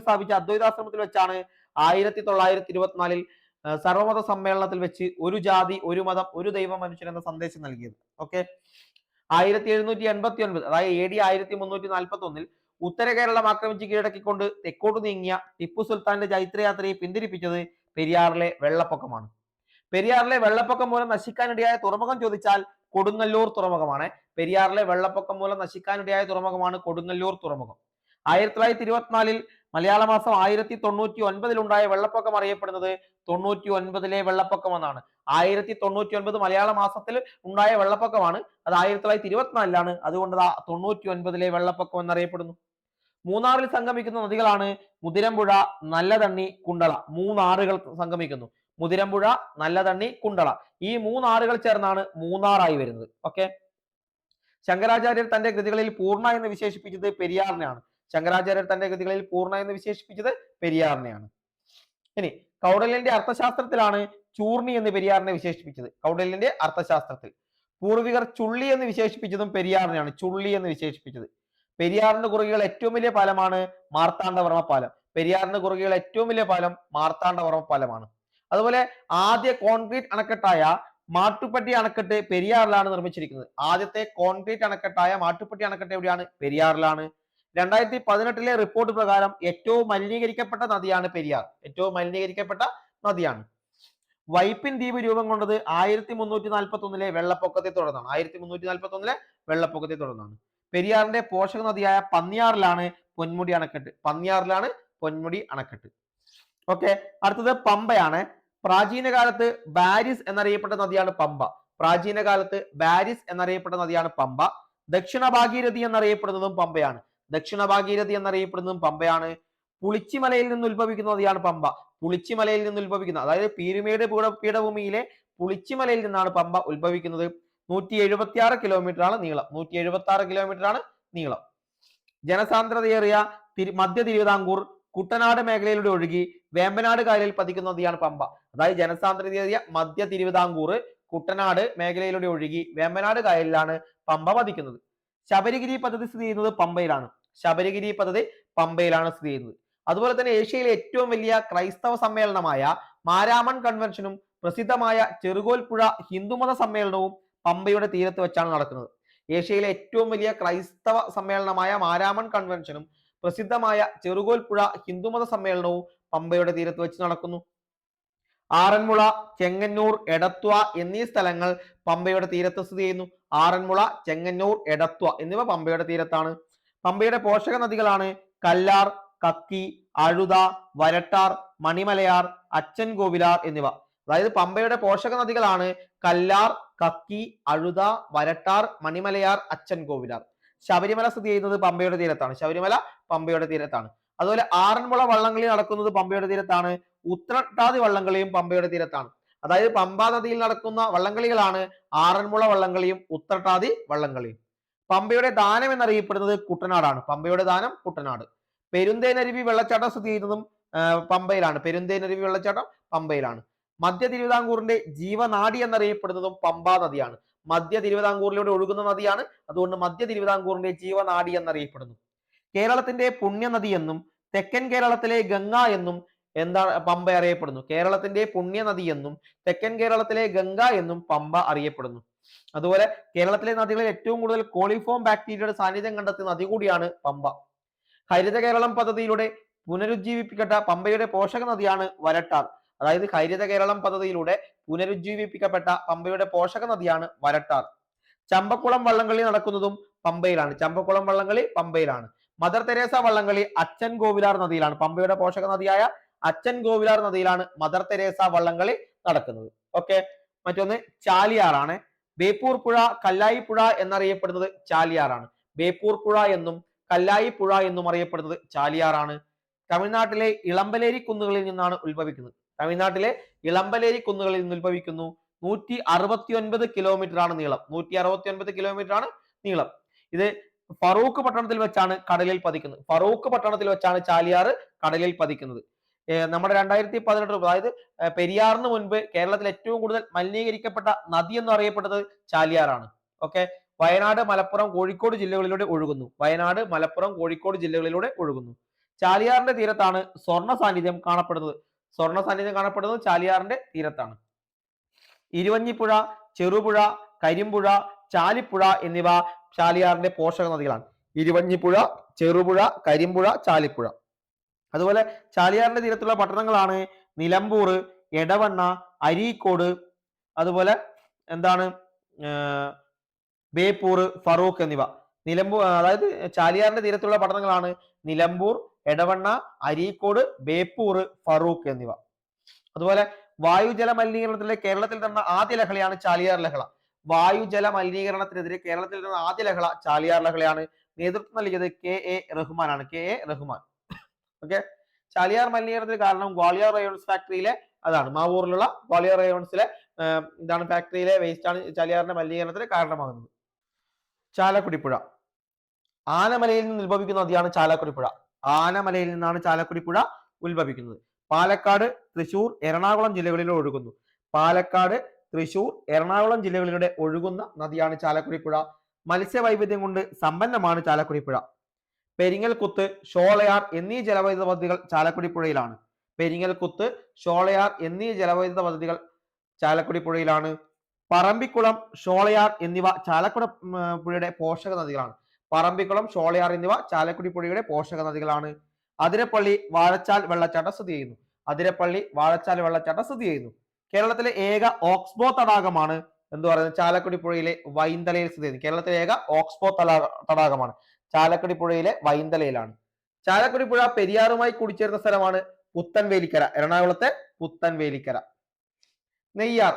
സ്ഥാപിച്ച അദ്വൈതാശ്രമത്തിൽ വെച്ചാണ് 1924 സർവമത സമ്മേളനത്തിൽ വെച്ച് ഒരു ജാതി, ഒരു മതം, ഒരു ദൈവം, മനുഷ്യൻ എന്ന സന്ദേശം നൽകിയത്. ഓക്കെ. 1789 അതായത് AD 1341 ഉത്തര കേരളം ആക്രമിച്ച് കീഴടക്കിക്കൊണ്ട് തെക്കോട്ട് നീങ്ങിയ ടിപ്പു സുൽത്താന്റെ ജൈത്രയാത്രയെ പിന്തിരിപ്പിച്ചത് പെരിയാറിലെ വെള്ളപ്പൊക്കമാണ്. പെരിയാറിലെ വെള്ളപ്പൊക്കം മൂലം നശിക്കാനിടയായ തുറമുഖം ചോദിച്ചാൽ കൊടുങ്ങല്ലൂർ തുറമുഖമാണ്. പെരിയാറിലെ വെള്ളപ്പൊക്കം മൂലം നശിക്കാനിടയായ തുറമുഖമാണ് കൊടുങ്ങല്ലൂർ തുറമുഖം. 1924 മലയാള മാസം 1099 ഉണ്ടായ വെള്ളപ്പൊക്കം അറിയപ്പെടുന്നത് 99 വെള്ളപ്പൊക്കം എന്നാണ്. 1099 മലയാള മാസത്തിൽ ഉണ്ടായ വെള്ളപ്പൊക്കമാണ്. അത് 1924 അതുകൊണ്ട് 99 വെള്ളപ്പൊക്കം എന്നറിയപ്പെടുന്നു. മൂന്നാറിൽ സംഗമിക്കുന്ന നദികളാണ് മുതിരമ്പുഴ, നല്ലതണ്ണി, കുണ്ടള. 3 ആറുകൾ സംഗമിക്കുന്നു. മുതിരമ്പുഴ, നല്ലതണ്ണി, കുണ്ടള. ഈ 3 ആറുകൾ ചേർന്നാണ് മൂന്നാറായി വരുന്നത്. ഓക്കെ. ശങ്കരാചാര്യർ തന്റെ കൃതികളിൽ പൂർണ്ണ എന്ന് വിശേഷിപ്പിച്ചത് പെരിയാറിനെയാണ്. ഇനി കൗടല്യന്റെ അർത്ഥശാസ്ത്രത്തിലാണ് ചൂർണി എന്ന് പെരിയാറിനെ വിശേഷിപ്പിച്ചത്. പൂർവികർ ചുള്ളി എന്ന് വിശേഷിപ്പിച്ചതും പെരിയാറിനെയാണ്. പെരിയാറിന്റെ കുറുകെയുള്ള ഏറ്റവും വലിയ പാലമാണ് മാർത്താണ്ഡവർമ്മ പാലമാണ്. അതുപോലെ ആദ്യ കോൺക്രീറ്റ് അണക്കെട്ടായ മാട്ടുപ്പെട്ടി അണക്കെട്ട് പെരിയാറിലാണ് നിർമ്മിച്ചിരിക്കുന്നത്. ആദ്യത്തെ കോൺക്രീറ്റ് അണക്കെട്ടായ മാട്ടുപ്പെട്ടി അണക്കെട്ട് എവിടെയാണ്? പെരിയാറിലാണ്. 2018 റിപ്പോർട്ട് പ്രകാരം ഏറ്റവും മലിനീകരിക്കപ്പെട്ട നദിയാണ് പെരിയാർ. വൈപ്പിൻ ദ്വീപ് രൂപം കൊണ്ടത് 1341 വെള്ളപ്പൊക്കത്തെ തുടർന്നാണ്. പെരിയാറിന്റെ പോഷക നദിയായ പന്നിയാറിലാണ് പൊന്മുടി അണക്കെട്ട്. ഓക്കെ. അടുത്തത് പമ്പയാണ്. പ്രാചീന കാലത്ത് ബാരിസ് എന്നറിയപ്പെട്ട നദിയാണ് പമ്പ. പ്രാചീന കാലത്ത് ബാരിസ് എന്നറിയപ്പെട്ട നദിയാണ് പമ്പ. ദക്ഷിണ ഭാഗീരഥി എന്നറിയപ്പെടുന്നതും പമ്പയാണ്. ദക്ഷിണ ഭാഗീരഥി എന്നറിയപ്പെടുന്നതും പമ്പയാണ്. പുളിച്ചിമലയിൽ നിന്ന് ഉത്ഭവിക്കുന്ന നദിയാണ് പമ്പ. പുളിച്ചിമലയിൽ നിന്ന് ഉത്ഭവിക്കുന്ന, അതായത് പീരുമേട് പീഠഭൂമിയിലെ പുളിച്ചിമലയിൽ നിന്നാണ് പമ്പ ഉത്ഭവിക്കുന്നത്. 176 കിലോമീറ്റർ ആണ് നീളം. 176 കിലോമീറ്റർ ആണ് നീളം. ജനസാന്ദ്രതയേറിയ മധ്യ തിരുവിതാംകൂർ കുട്ടനാട് മേഖലയിലൂടെ ഒഴുകി വേമ്പനാട് കായലിൽ പതിക്കുന്ന നദിയാണ് പമ്പ. അതായത് ജനസാന്ദ്രതയേറിയ മധ്യ തിരുവിതാംകൂർ കുട്ടനാട് മേഖലയിലൂടെ ഒഴുകി വേമ്പനാട് കായലിലാണ് പമ്പ പതിക്കുന്നത്. ശബരിഗിരി പദ്ധതി സ്ഥിതി ചെയ്യുന്നത് പമ്പയിലാണ്. ശബരിഗിരി പദ്ധതി പമ്പയിലാണ് സ്ഥിതി ചെയ്യുന്നത്. അതുപോലെ തന്നെ ഏഷ്യയിലെ ഏറ്റവും വലിയ ക്രൈസ്തവ സമ്മേളനമായ മാരാമൺ കൺവെൻഷനും പ്രസിദ്ധമായ ചെറുകോൽപ്പുഴ ഹിന്ദുമത സമ്മേളനവും പമ്പയുടെ തീരത്ത് വെച്ചാണ് നടക്കുന്നത്. ഏഷ്യയിലെ ഏറ്റവും വലിയ ക്രൈസ്തവ സമ്മേളനമായ മാരാമൺ കൺവെൻഷനും പ്രസിദ്ധമായ ചെറുകോൽപ്പുഴ ഹിന്ദുമത സമ്മേളനവും പമ്പയുടെ തീരത്ത് വെച്ച് നടക്കുന്നു. ആറന്മുള, ചെങ്ങന്നൂർ, എടത്വ എന്നീ സ്ഥലങ്ങൾ പമ്പയുടെ തീരത്ത് സ്ഥിതി ചെയ്യുന്നു. ആറന്മുള, ചെങ്ങന്നൂർ, എടത്വ എന്നിവ പമ്പയുടെ തീരത്താണ്. പമ്പയുടെ പോഷക നദികളാണ് കല്ലാർ, കക്കി, അഴുത, വരട്ടാർ, മണിമലയാർ, അച്ചൻ കോവിലാർ എന്നിവ. അതായത് പമ്പയുടെ പോഷക നദികളാണ് കല്ലാർ, കക്കി, അഴുത, വരട്ടാർ, മണിമലയാർ, അച്ചൻ കോവിലാർ. ശബരിമല സ്ഥിതി ചെയ്യുന്നത് പമ്പയുടെ തീരത്താണ്. ശബരിമല പമ്പയുടെ തീരത്താണ്. അതുപോലെ ആറന്മുള വള്ളംകളി നടക്കുന്നത് പമ്പയുടെ തീരത്താണ്. ഉത്രട്ടാതി വള്ളംകളിയും പമ്പയുടെ തീരത്താണ്. അതായത് പമ്പാ നദിയിൽ നടക്കുന്ന വള്ളംകളികളാണ് ആറന്മുള വള്ളംകളിയും ഉത്രട്ടാതി വള്ളംകളിയും. പമ്പയുടെ ദാനം എന്നറിയപ്പെടുന്നത് കുട്ടനാടാണ്. പമ്പയുടെ ദാനം കുട്ടനാട്. പെരുന്തേനരുവി വെള്ളച്ചാട്ടം സ്ഥിതി ചെയ്യുന്നതും പമ്പയിലാണ്. പെരുന്തേനരുവി വെള്ളച്ചാട്ടം പമ്പയിലാണ്. മധ്യ തിരുവിതാംകൂറിന്റെ ജീവനാഡി എന്നറിയപ്പെടുന്നതും പമ്പാ നദിയാണ്. മധ്യ തിരുവിതാംകൂറിലൂടെ ഒഴുകുന്ന നദിയാണ്. അതുകൊണ്ട് മധ്യ തിരുവിതാംകൂറിന്റെ ജീവനാഡി എന്നറിയപ്പെടുന്നു. കേരളത്തിന്റെ പുണ്യനദി എന്നും തെക്കൻ കേരളത്തിലെ ഗംഗ എന്നും എന്താണ് പമ്പ അറിയപ്പെടുന്നു. കേരളത്തിന്റെ പുണ്യനദി എന്നും തെക്കൻ കേരളത്തിലെ ഗംഗ എന്നും പമ്പ അറിയപ്പെടുന്നു. അതുപോലെ കേരളത്തിലെ നദികളിൽ ഏറ്റവും കൂടുതൽ കോളിഫോം ബാക്ടീരിയയുടെ സാന്നിധ്യം കണ്ടെത്തിയ നദി കൂടിയാണ് പമ്പ. ഹരിത കേരളം പദ്ധതിയിലൂടെ പുനരുജ്ജീവിപ്പിക്കപ്പെട്ട പമ്പയുടെ പോഷക നദിയാണ് വരട്ടാർ. അതായത് ഹരിത കേരളം പദ്ധതിയിലൂടെ പുനരുജ്ജീവിപ്പിക്കപ്പെട്ട പമ്പയുടെ പോഷക നദിയാണ് വരട്ടാർ. ചമ്പക്കുളം വള്ളംകളി നടക്കുന്നതും പമ്പയിലാണ്. ചമ്പക്കുളം വള്ളംകളി പമ്പയിലാണ്. മദർ തെരേസ വള്ളംകളി അച്ചൻ കോവിലാർ നദിയിലാണ്. പമ്പയുടെ പോഷക നദിയായ അച്ചൻ കോവിലാർ നദിയിലാണ് മദർ തെരേസ വള്ളംകളി നടക്കുന്നത്. ഓക്കെ. മറ്റൊന്ന് ചാലിയാറാണ്. ബേപ്പൂർ പുഴ, കല്ലായി പുഴ എന്നറിയപ്പെടുന്നത് ചാലിയാറാണ്. ബേപ്പൂർ പുഴ എന്നും കല്ലായി പുഴ എന്നും അറിയപ്പെടുന്നത് ചാലിയാറാണ്. തമിഴ്നാട്ടിലെ ഇളമ്പലേരി കുന്നുകളിൽ നിന്നാണ് ഉത്ഭവിക്കുന്നത്. തമിഴ്നാട്ടിലെ ഇളമ്പലേരി കുന്നുകളിൽ നിന്ന് ഉത്ഭവിക്കുന്നു. 169 കിലോമീറ്റർ ആണ് നീളം. 169 കിലോമീറ്റർ ആണ് നീളം. ഇത് ഫറൂഖ് പട്ടണത്തിൽ വെച്ചാണ് കടലിൽ പതിക്കുന്നത്. ഫറൂഖ് പട്ടണത്തിൽ വെച്ചാണ് ചാലിയാർ കടലിൽ പതിക്കുന്നത്. നമ്മുടെ 2018, അതായത് പെരിയാറിന് മുൻപ് കേരളത്തിൽ ഏറ്റവും കൂടുതൽ മലിനീകരിക്കപ്പെട്ട നദി എന്ന് അറിയപ്പെടുന്നത് ചാലിയാറാണ്. ഓക്കെ. വയനാട്, മലപ്പുറം, കോഴിക്കോട് ജില്ലകളിലൂടെ ഒഴുകുന്നു. വയനാട്, മലപ്പുറം, കോഴിക്കോട് ജില്ലകളിലൂടെ ഒഴുകുന്നു. ചാലിയാറിന്റെ തീരത്താണ് സ്വർണ്ണ സാന്നിധ്യം കാണപ്പെടുന്നത്. സ്വർണ്ണ സാന്നിധ്യം കാണപ്പെടുന്നത് ചാലിയാറിന്റെ തീരത്താണ്. ഇരുവഞ്ഞിപ്പുഴ, ചെറുപുഴ, കരിമ്പുഴ, ചാലിപ്പുഴ എന്നിവ ചാലിയാറിന്റെ പോഷക നദികളാണ്. ഇരുവഞ്ഞിപ്പുഴ, ചെറുപുഴ, കരിമ്പുഴ, ചാലിപ്പുഴ. അതുപോലെ ചാലിയാറിന്റെ തീരത്തുള്ള പട്ടണങ്ങളാണ് നിലമ്പൂർ, എടവണ്ണ, അരീക്കോട്, അതുപോലെ എന്താണ് ബേപ്പൂർ, ഫറൂഖ് എന്നിവ. നിലമ്പൂർ, അതായത് ചാലിയാറിന്റെ തീരത്തുള്ള പട്ടണങ്ങളാണ് നിലമ്പൂർ, എടവണ്ണ, അരീക്കോട്, ബേപ്പൂർ, ഫറൂഖ് എന്നിവ. അതുപോലെ വായുജല മലിനീകരണത്തിലെ കേരളത്തിൽ നടന്ന ആദ്യ ലഹളയാണ് ചാലിയാർ ലഹള. വായുജല മലിനീകരണത്തിനെതിരെ കേരളത്തിൽ നടന്ന ആദ്യ ലഹള ചാലിയാർ ലഹളയാണ്. നേതൃത്വം നൽകിയത് KA റഹ്മാനാണ്. KA Rahman. Okay. Chaliyar മലിനീകരണത്തിന് കാരണം ഗ്വാളിയർ റയോൺസ് ഫാക്ടറിയിലെ, അതാണ് മാവൂറിലുള്ള ഗ്വാളിയർ റയോൺസിലെ ഇതാണ് ഫാക്ടറിയിലെ വേസ്റ്റ് ആണ് ചാലിയാറിന്റെ മലിനീകരണത്തിന് കാരണമാകുന്നത്. ചാലക്കുടി പുഴ. ആനമലയിൽ നിന്ന് ഉത്ഭവിക്കുന്ന നദിയാണ് ചാലക്കുടി പുഴ. ആനമലയിൽ നിന്നാണ് ചാലക്കുടി പുഴ ഉത്ഭവിക്കുന്നത്. പാലക്കാട്, തൃശൂർ, എറണാകുളം ജില്ലകളിലൂടെ ഒഴുകുന്നു. പാലക്കാട്, തൃശൂർ, എറണാകുളം ജില്ലകളിലൂടെ ഒഴുകുന്ന നദിയാണ് ചാലക്കുടി പുഴ. മത്സ്യവൈവിധ്യം കൊണ്ട് സമ്പന്നമാണ് ചാലക്കുടി പുഴ. പെരിങ്ങൽകുത്ത്, ഷോളയാർ എന്നീ ജലവൈദ്യുത പദ്ധതികൾ ചാലക്കുടി പുഴയിലാണ്. പെരിങ്ങൽകുത്ത്, ഷോളയാർ എന്നീ ജലവൈദ്യുത പദ്ധതികൾ ചാലക്കുടി പുഴയിലാണ്. പറമ്പിക്കുളം, ഷോളയാർ എന്നിവ ചാലക്കുടി പുഴയുടെ പോഷക നദികളാണ്. പറമ്പിക്കുളം, ഷോളയാർ എന്നിവ ചാലക്കുടി പുഴയുടെ പോഷക നദികളാണ്. അതിരപ്പള്ളി വാഴച്ചാൽ വെള്ളച്ചാട്ടം സ്ഥിതി ചെയ്യുന്നു. അതിരപ്പള്ളി വാഴച്ചാൽ വെള്ളച്ചാട്ടം സ്ഥിതി ചെയ്യുന്നു. കേരളത്തിലെ ഏക ഓക്സ്ബോ തടാകമാണ് എന്ന് പറയുന്നത് ചാലക്കുടി പുഴയിലെ വൈന്തലയിൽ സ്ഥിതി ചെയ്യുന്നു. കേരളത്തിലെ ഏക ഓക്സ്ബോ തടാകമാണ് ചാലക്കുടി പുഴയിലെ വൈന്തലയിലാണ്. ചാലക്കുടി പുഴ പെരിയാറുമായി കൂടിച്ചേരുന്ന സ്ഥലമാണ് പുത്തൻവേലിക്കര. എറണാകുളത്തെ പുത്തൻവേലിക്കര. നെയ്യാർ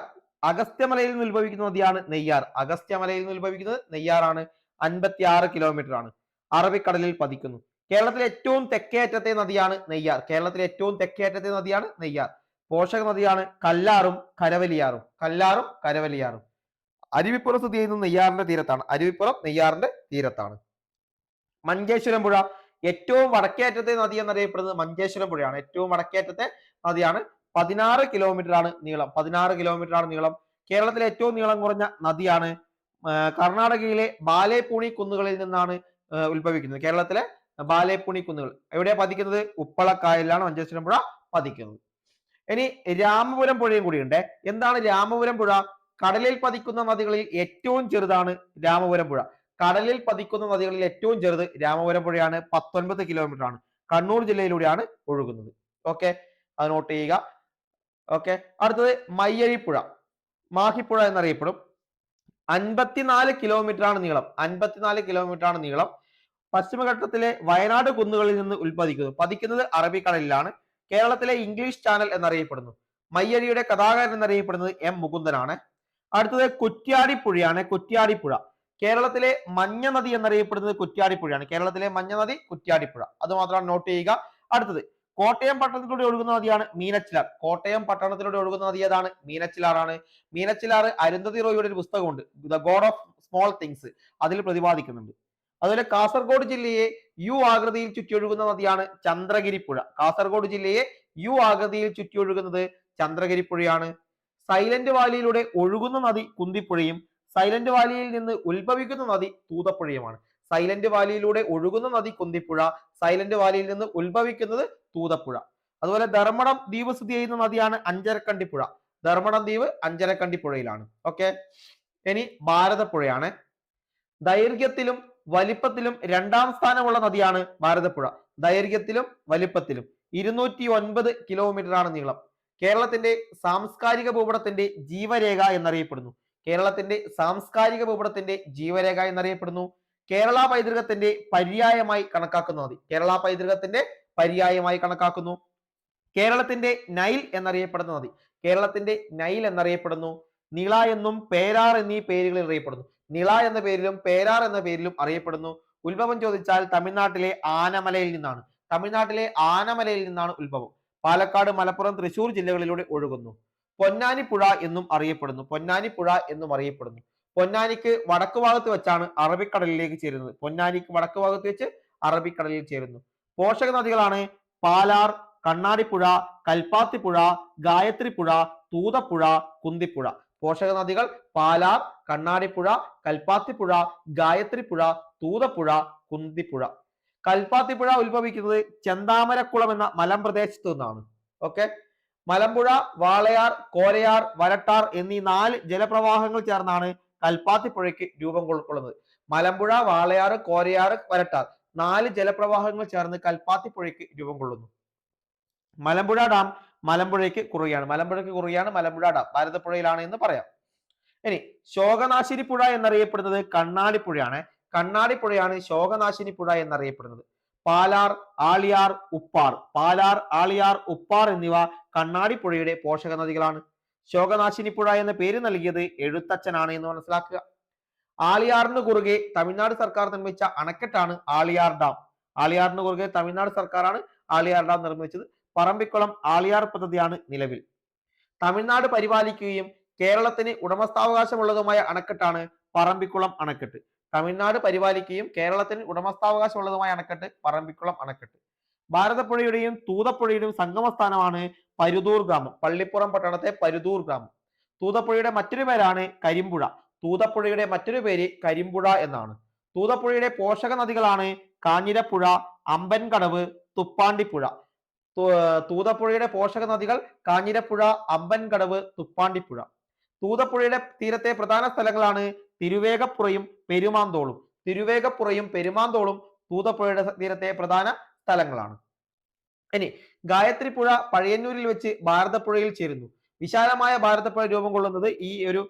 അഗസ്ത്യമലയിൽ നിന്ന് ഉത്ഭവിക്കുന്ന നദിയാണ് നെയ്യാർ. അഗസ്ത്യമലയിൽ നിന്ന് ഉത്ഭവിക്കുന്നത് നെയ്യാറാണ്. 56 കിലോമീറ്റർ ആണ്. അറബിക്കടലിൽ പതിക്കുന്നു. കേരളത്തിലെ ഏറ്റവും തെക്കേ അറ്റത്തെ നദിയാണ് നെയ്യാർ. കേരളത്തിലെ ഏറ്റവും തെക്കേ അറ്റത്തെ നദിയാണ് നെയ്യാർ. പോഷക നദിയാണ് കല്ലാറും കരവലിയാറും. കല്ലാറും കരവലിയാറും. അരുവിപ്പുറം സ്ഥിതി ചെയ്യുന്നത് നെയ്യാറിന്റെ തീരത്താണ്. അരുവിപ്പുറം നെയ്യാറിന്റെ തീരത്താണ്. മഞ്ചേശ്വരം പുഴ ഏറ്റവും വടക്കേ അറ്റത്തെ നദി എന്നറിയപ്പെടുന്നത് മഞ്ചേശ്വരം പുഴയാണ്. ഏറ്റവും വടക്കേ അറ്റത്തെ നദിയാണ്. 16 കിലോമീറ്റർ ആണ് നീളം. 16 കിലോമീറ്റർ ആണ് നീളം. കേരളത്തിലെ ഏറ്റവും നീളം കുറഞ്ഞ നദിയാണ്. കർണാടകയിലെ ബാലേപ്പൂണി കുന്നുകളിൽ നിന്നാണ് ഉത്ഭവിക്കുന്നത്. കേരളത്തിലെ ബാലേപ്പൂണി കുന്നുകൾ എവിടെയാ പതിക്കുന്നത്? ഉപ്പളക്കായലിലാണ് മഞ്ചേശ്വരം പുഴ പതിക്കുന്നത്. ഇനി രാമപുരം പുഴയും കൂടിയുണ്ട്. എന്താണ് രാമപുരം പുഴ? കടലിൽ പതിക്കുന്ന നദികളിൽ ഏറ്റവും ചെറുതാണ് രാമപുരം പുഴ. കടലിൽ പതിക്കുന്ന നദികളിൽ ഏറ്റവും ചെറുത് രാമപുരം പുഴയാണ്. 19 കിലോമീറ്റർ ആണ്. കണ്ണൂർ ജില്ലയിലൂടെയാണ് ഒഴുകുന്നത്. ഓക്കെ, അത് നോട്ട് ചെയ്യുക. ഓക്കെ, അടുത്തത് മയ്യഴിപ്പുഴ, മാഹിപ്പുഴ എന്നറിയപ്പെടും. 54 കിലോമീറ്റർ ആണ് നീളം. 54 കിലോമീറ്റർ ആണ് നീളം. പശ്ചിമഘട്ടത്തിലെ വയനാട് കുന്നുകളിൽ നിന്ന് ഉത്പാദിക്കുന്നു. പതിക്കുന്നത് അറബിക്കടലിലാണ്. കേരളത്തിലെ ഇംഗ്ലീഷ് ചാനൽ എന്നറിയപ്പെടുന്നു. മയ്യഴിയുടെ കഥാകാരൻ എന്നറിയപ്പെടുന്നത് എം മുകുന്ദനാണ്. അടുത്തത് കുറ്റ്യാടിപ്പുഴയാണ്. കുറ്റ്യാടിപ്പുഴ കേരളത്തിലെ മഞ്ഞ നദി എന്നറിയപ്പെടുന്നത് കുറ്റ്യാടിപ്പുഴയാണ്. കേരളത്തിലെ മഞ്ഞ നദി കുറ്റ്യാടിപ്പുഴ. അത് മാത്രമാണ് നോട്ട് ചെയ്യുക. അടുത്തത് കോട്ടയം പട്ടണത്തിലൂടെ ഒഴുകുന്ന നദിയാണ് മീനച്ചിലാർ. കോട്ടയം പട്ടണത്തിലൂടെ ഒഴുകുന്ന നദി ഏതാണ്? മീനച്ചിലാറാണ്. മീനച്ചിലാർ അരുന്ധതി റോയിയുടെ ഒരു പുസ്തകമുണ്ട്, the God of small things, അതിൽ പ്രതിപാദിക്കുന്നുണ്ട്. അതുപോലെ കാസർഗോഡ് ജില്ലയെ യു ആകൃതിയിൽ ചുറ്റിയൊഴുകുന്ന നദിയാണ് ചന്ദ്രഗിരിപ്പുഴ. കാസർഗോഡ് ജില്ലയെ യു ആകൃതിയിൽ ചുറ്റിയൊഴുകുന്നത് ചന്ദ്രഗിരിപ്പുഴയാണ്. സൈലന്റ് വാലിയിലൂടെ ഒഴുകുന്ന നദി കുന്തിപ്പുഴയും സൈലന്റ് വാലിയിൽ നിന്ന് ഉത്ഭവിക്കുന്ന നദി തൂതപ്പുഴയുമാണ്. സൈലന്റ് വാലിയിലൂടെ ഒഴുകുന്ന നദി കുന്തിപ്പുഴ, സൈലന്റ് വാലിയിൽ നിന്ന് ഉത്ഭവിക്കുന്നത് തൂതപ്പുഴ. അതുപോലെ ധർമ്മടം ദ്വീപ് സ്ഥിതി ചെയ്യുന്ന നദിയാണ് അഞ്ചരക്കണ്ടിപ്പുഴ. ധർമ്മടം ദ്വീപ് അഞ്ചരക്കണ്ടിപ്പുഴയിലാണ്. ഓക്കെ, ഇനി ഭാരതപ്പുഴയാണ്. ദൈർഘ്യത്തിലും വലിപ്പത്തിലും രണ്ടാം സ്ഥാനമുള്ള നദിയാണ് ഭാരതപ്പുഴ. ദൈർഘ്യത്തിലും വലിപ്പത്തിലും 209 കിലോമീറ്റർ ആണ് നീളം. കേരളത്തിന്റെ സാംസ്കാരിക ഭൂപടത്തിന്റെ ജീവരേഖ എന്നറിയപ്പെടുന്നു. കേരളത്തിന്റെ സാംസ്കാരിക ഭൂപടത്തിന്റെ ജീവരേഖ എന്നറിയപ്പെടുന്നു. കേരള പൈതൃകത്തിന്റെ പര്യായമായി കണക്കാക്കുന്ന നദി. കേരള പൈതൃകത്തിന്റെ പര്യായമായി കണക്കാക്കുന്നു. കേരളത്തിന്റെ നൈൽ എന്നറിയപ്പെടുന്ന നദി. കേരളത്തിന്റെ നൈൽ എന്നറിയപ്പെടുന്നു. നിള എന്നും പേരാർ എന്നീ പേരുകളിൽ അറിയപ്പെടുന്നു. നിള എന്ന പേരിലും പേരാർ എന്ന പേരിലും അറിയപ്പെടുന്നു. ഉത്ഭവം ചോദിച്ചാൽ തമിഴ്നാട്ടിലെ ആനമലയിൽ നിന്നാണ്. തമിഴ്നാട്ടിലെ ആനമലയിൽ നിന്നാണ് ഉത്ഭവം. പാലക്കാട്, മലപ്പുറം, തൃശൂർ ജില്ലകളിലൂടെ ഒഴുകുന്നു. പൊന്നാനിപ്പുഴ എന്നും അറിയപ്പെടുന്നു. പൊന്നാനിപ്പുഴ എന്നും അറിയപ്പെടുന്നു. പൊന്നാനിക്ക് വടക്ക് ഭാഗത്ത് വെച്ചാണ് അറബിക്കടലിലേക്ക് ചേരുന്നത്. പൊന്നാനിക്ക് വടക്ക് ഭാഗത്ത് വെച്ച് അറബിക്കടലിൽ ചേരുന്നു. പോഷക നദികളാണ് പാലാർ, കണ്ണാടിപ്പുഴ, കൽപ്പാത്തിപ്പുഴ, ഗായത്രിപ്പുഴ, തൂതപ്പുഴ, കുന്തിപ്പുഴ. പോഷക നദികൾ പാലാർ, കണ്ണാടിപ്പുഴ, കൽപ്പാത്തിപ്പുഴ, ഗായത്രിപ്പുഴ, തൂതപ്പുഴ, കുന്തിപ്പുഴ. കൽപ്പാത്തിപ്പുഴ ഉത്ഭവിക്കുന്നത് ചെന്താമരക്കുളം എന്ന മലമ്പ്രദേശത്തു നിന്നാണ്. ഓക്കെ, മലമ്പുഴ, വാളയാർ, കോരയാർ, വരട്ടാർ എന്നീ 4 ജലപ്രവാഹങ്ങൾ ചേർന്നാണ് കൽപ്പാത്തിപ്പുഴയ്ക്ക് രൂപം കൊള്ളുന്നത്. മലമ്പുഴ, വാളയാർ, കോരയാർ, വരട്ടാർ 4 ജലപ്രവാഹങ്ങൾ ചേർന്ന് കൽപ്പാത്തിപ്പുഴയ്ക്ക് രൂപം കൊള്ളുന്നു. മലമ്പുഴ ഡാം മലമ്പുഴയ്ക്ക് കുറുകയാണ്. മലമ്പുഴയ്ക്ക് കുറുകയാണ് മലമ്പുഴ ഡാം. ഭാരതപ്പുഴയിലാണ് എന്ന് പറയാം. ഇനി ശോകനാശിനി പുഴ എന്നറിയപ്പെടുന്നത് കണ്ണാടിപ്പുഴയാണ്. കണ്ണാടിപ്പുഴയാണ് ശോകനാശിനി പുഴ എന്നറിയപ്പെടുന്നത്. പാലാർ, ആളിയാർ, ഉപ്പാർ. പാലാർ, ആളിയാർ, ഉപ്പാർ എന്നിവ കണ്ണാടിപ്പുഴയുടെ പോഷക നദികളാണ്. ശോകനാശിനി പുഴ എന്ന പേര് നൽകിയത് എഴുത്തച്ഛനാണ് എന്ന് മനസ്സിലാക്കുക. ആളിയാറിന് കുറുകെ തമിഴ്നാട് സർക്കാർ നിർമ്മിച്ച അണക്കെട്ടാണ് ആളിയാർ ഡാം. ആളിയാറിന് കുറുകെ തമിഴ്നാട് സർക്കാരാണ് ആളിയാർ ഡാം നിർമ്മിച്ചത്. പറമ്പിക്കുളം ആളിയാർ പദ്ധതിയാണ് നിലവിൽ. തമിഴ്നാട് പരിപാലിക്കുകയും കേരളത്തിന് ഉടമസ്ഥാവകാശമുള്ളതുമായ അണക്കെട്ടാണ് പറമ്പിക്കുളം അണക്കെട്ട്. തമിഴ്നാട് പരിപാലിക്കുകയും കേരളത്തിന് ഉടമസ്ഥാവകാശമുള്ളതുമായ അണക്കെട്ട് പറമ്പിക്കുളം അണക്കെട്ട്. ഭാരതപ്പുഴയുടെയും തൂതപ്പുഴയുടെയും സംഗമസ്ഥാനമാണ് പരുതൂർ ഗ്രാമം. പള്ളിപ്പുറം പട്ടണത്തെ പരുതൂർ ഗ്രാമം. തൂതപ്പുഴയുടെ മറ്റൊരു പേരാണ് കരിമ്പുഴ. തൂതപ്പുഴയുടെ മറ്റൊരു പേര് കരിമ്പുഴ എന്നാണ്. തൂതപ്പുഴയുടെ പോഷക നദികളാണ് കാഞ്ഞിരപ്പുഴ, അമ്പൻകടവ്, തുപ്പാണ്ടിപ്പുഴ. തൂതപ്പുഴയുടെ പോഷക നദികൾ കാഞ്ഞിരപ്പുഴ, അമ്പൻകടവ്, തുപ്പാണ്ടിപ്പുഴ. തൂതപ്പുഴയുടെ തീരത്തെ പ്രധാന സ്ഥലങ്ങളാണ് തിരുവേഗപ്പുറയും പെരുമാന്തോളും. തിരുവേഗപ്പുറയും പെരുമാന്തോളും തൂതപ്പുഴയുടെ തീരത്തെ പ്രധാന സ്ഥലങ്ങളാണ്. ഇനി ഗായത്രിപ്പുഴ പഴയന്നൂരിൽ വെച്ച് ഭാരതപ്പുഴയിൽ ചേരുന്നു. വിശാലമായ ഭാരതപ്പുഴ രൂപം കൊള്ളുന്നത് ഈ ഒരു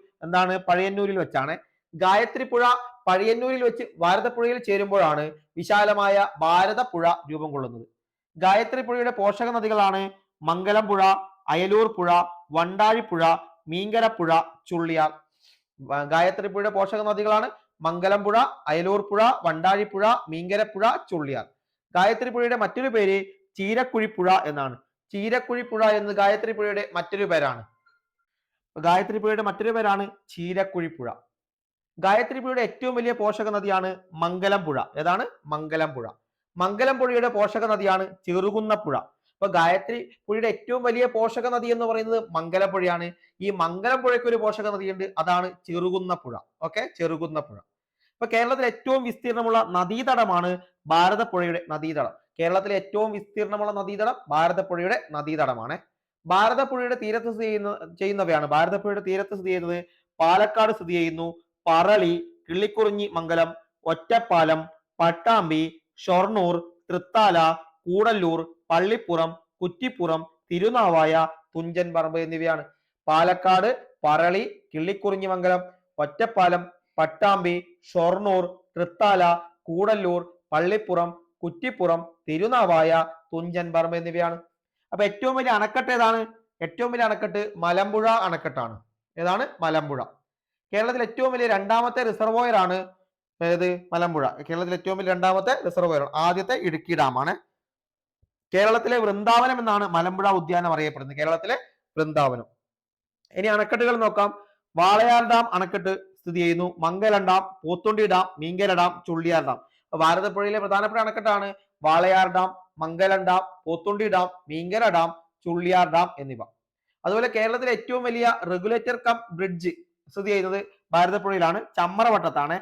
പഴയന്നൂരിൽ വെച്ചാണ്. ഗായത്രിപ്പുഴ പഴയന്നൂരിൽ വെച്ച് ഭാരതപ്പുഴയിൽ ചേരുമ്പോഴാണ് വിശാലമായ ഭാരതപ്പുഴ രൂപം കൊള്ളുന്നത്. ഗായത്രിപ്പുഴയുടെ പോഷക നദികളാണ് മംഗലം പുഴ, അയലൂർ പുഴ, വണ്ടാഴിപ്പുഴ, മീങ്കരപ്പുഴ, ചുള്ളിയാർ. ഗായത്രി പുഴയുടെ പോഷക നദികളാണ് മംഗലംപുഴ, അയലൂർപ്പുഴ, വണ്ടാഴിപ്പുഴ, മീങ്കരപ്പുഴ, ചുള്ളിയാർ. ഗായത്രി പുഴയുടെ മറ്റൊരു പേര് ചീരക്കുഴിപ്പുഴ എന്നാണ്. ചീരക്കുഴിപ്പുഴ എന്ന് ഗായത്രി പുഴയുടെ മറ്റൊരു പേരാണ്. ഗായത്രി പുഴയുടെ മറ്റൊരു പേരാണ് ചീരക്കുഴിപ്പുഴ. ഗായത്രി പുഴയുടെ ഏറ്റവും വലിയ പോഷക നദിയാണ് മംഗലംപുഴ. ഏതാണ്? മംഗലംപുഴ. മംഗലംപുഴയുടെ പോഷക നദിയാണ് ചെറുകുന്നപ്പുഴ. അപ്പൊ ഗായത്രി പുഴയുടെ ഏറ്റവും വലിയ പോഷക നദി എന്ന് പറയുന്നത് മംഗലംപുഴയാണ്. ഈ മംഗലംപുഴയ്ക്ക് ഒരു പോഷക നദിയുണ്ട്, അതാണ് ചെറുകുന്നപ്പുഴ. ഓക്കെ, ചെറുകുന്നപ്പുഴ. ഇപ്പൊ കേരളത്തിലെ ഏറ്റവും വിസ്തീർണമുള്ള നദീതടമാണ് ഭാരതപ്പുഴയുടെ നദീതടം. കേരളത്തിലെ ഏറ്റവും വിസ്തീർണമുള്ള നദീതടം ഭാരതപ്പുഴയുടെ നദീതടമാണ്. ഭാരതപ്പുഴയുടെ തീരത്ത് ചെയ്യുന്നവയാണ്. ഭാരതപ്പുഴയുടെ തീരത്ത് സ്ഥിതി ചെയ്യുന്നത് പാലക്കാട് സ്ഥിതി ചെയ്യുന്നു, പറളി, കിള്ളിക്കുറിഞ്ഞി മംഗലം, ഒറ്റപ്പാലം, പട്ടാമ്പി, ഷൊർണൂർ, തൃത്താല, കൂടല്ലൂർ, പള്ളിപ്പുറം, കുറ്റിപ്പുറം, തിരുനാവായ, തുഞ്ചൻ പറമ്പ് എന്നിവയാണ്. പാലക്കാട്, പറളി, കിള്ളിക്കുറിഞ്ഞി മംഗലം, ഒറ്റപ്പാലം, പട്ടാമ്പി, ഷൊർണൂർ, തൃത്താല, കൂടല്ലൂർ, പള്ളിപ്പുറം, കുറ്റിപ്പുറം, തിരുനാവായ, തുഞ്ചൻ പറമ്പ് എന്നിവയാണ്. അപ്പൊ ഏറ്റവും വലിയ അണക്കെട്ട് ഏതാണ്? ഏറ്റവും വലിയ അണക്കെട്ട് മലമ്പുഴ അണക്കെട്ടാണ്. ഏതാണ്? മലമ്പുഴ. കേരളത്തിലെ ഏറ്റവും വലിയ രണ്ടാമത്തെ റിസർവോയർ ആണ് ഏത്? മലമ്പുഴ. കേരളത്തിലെ ഏറ്റവും വലിയ രണ്ടാമത്തെ റിസർവോയർ. ആദ്യത്തെ ഇടുക്കി ഡാമാണ്. കേരളത്തിലെ വൃന്ദാവനം എന്നാണ് മലമ്പുഴ ഉദ്യാനം അറിയപ്പെടുന്നത്. കേരളത്തിലെ വൃന്ദാവനം. ഇനി അണക്കെട്ടുകൾ നോക്കാം. വാളയാർ ഡാം അണക്കെട്ട് സ്ഥിതി ചെയ്യുന്നു, Mangalam dam, Pothundi dam, Meenkara dam, Chulliyar dam. ഭാരതപ്പുഴയിലെ പ്രധാനപ്പെട്ട അണക്കെട്ടാണ് Walayar dam, Mangalam dam, Pothundi dam, Meenkara dam, Chulliyar dam എന്നിവ. അതുപോലെ കേരളത്തിലെ ഏറ്റവും വലിയ റെഗുലേറ്റർ കം ബ്രിഡ്ജ് സ്ഥിതി ചെയ്യുന്നത് ഭാരതപ്പുഴയിലാണ്, ചമ്മറവട്ടത്താണ്.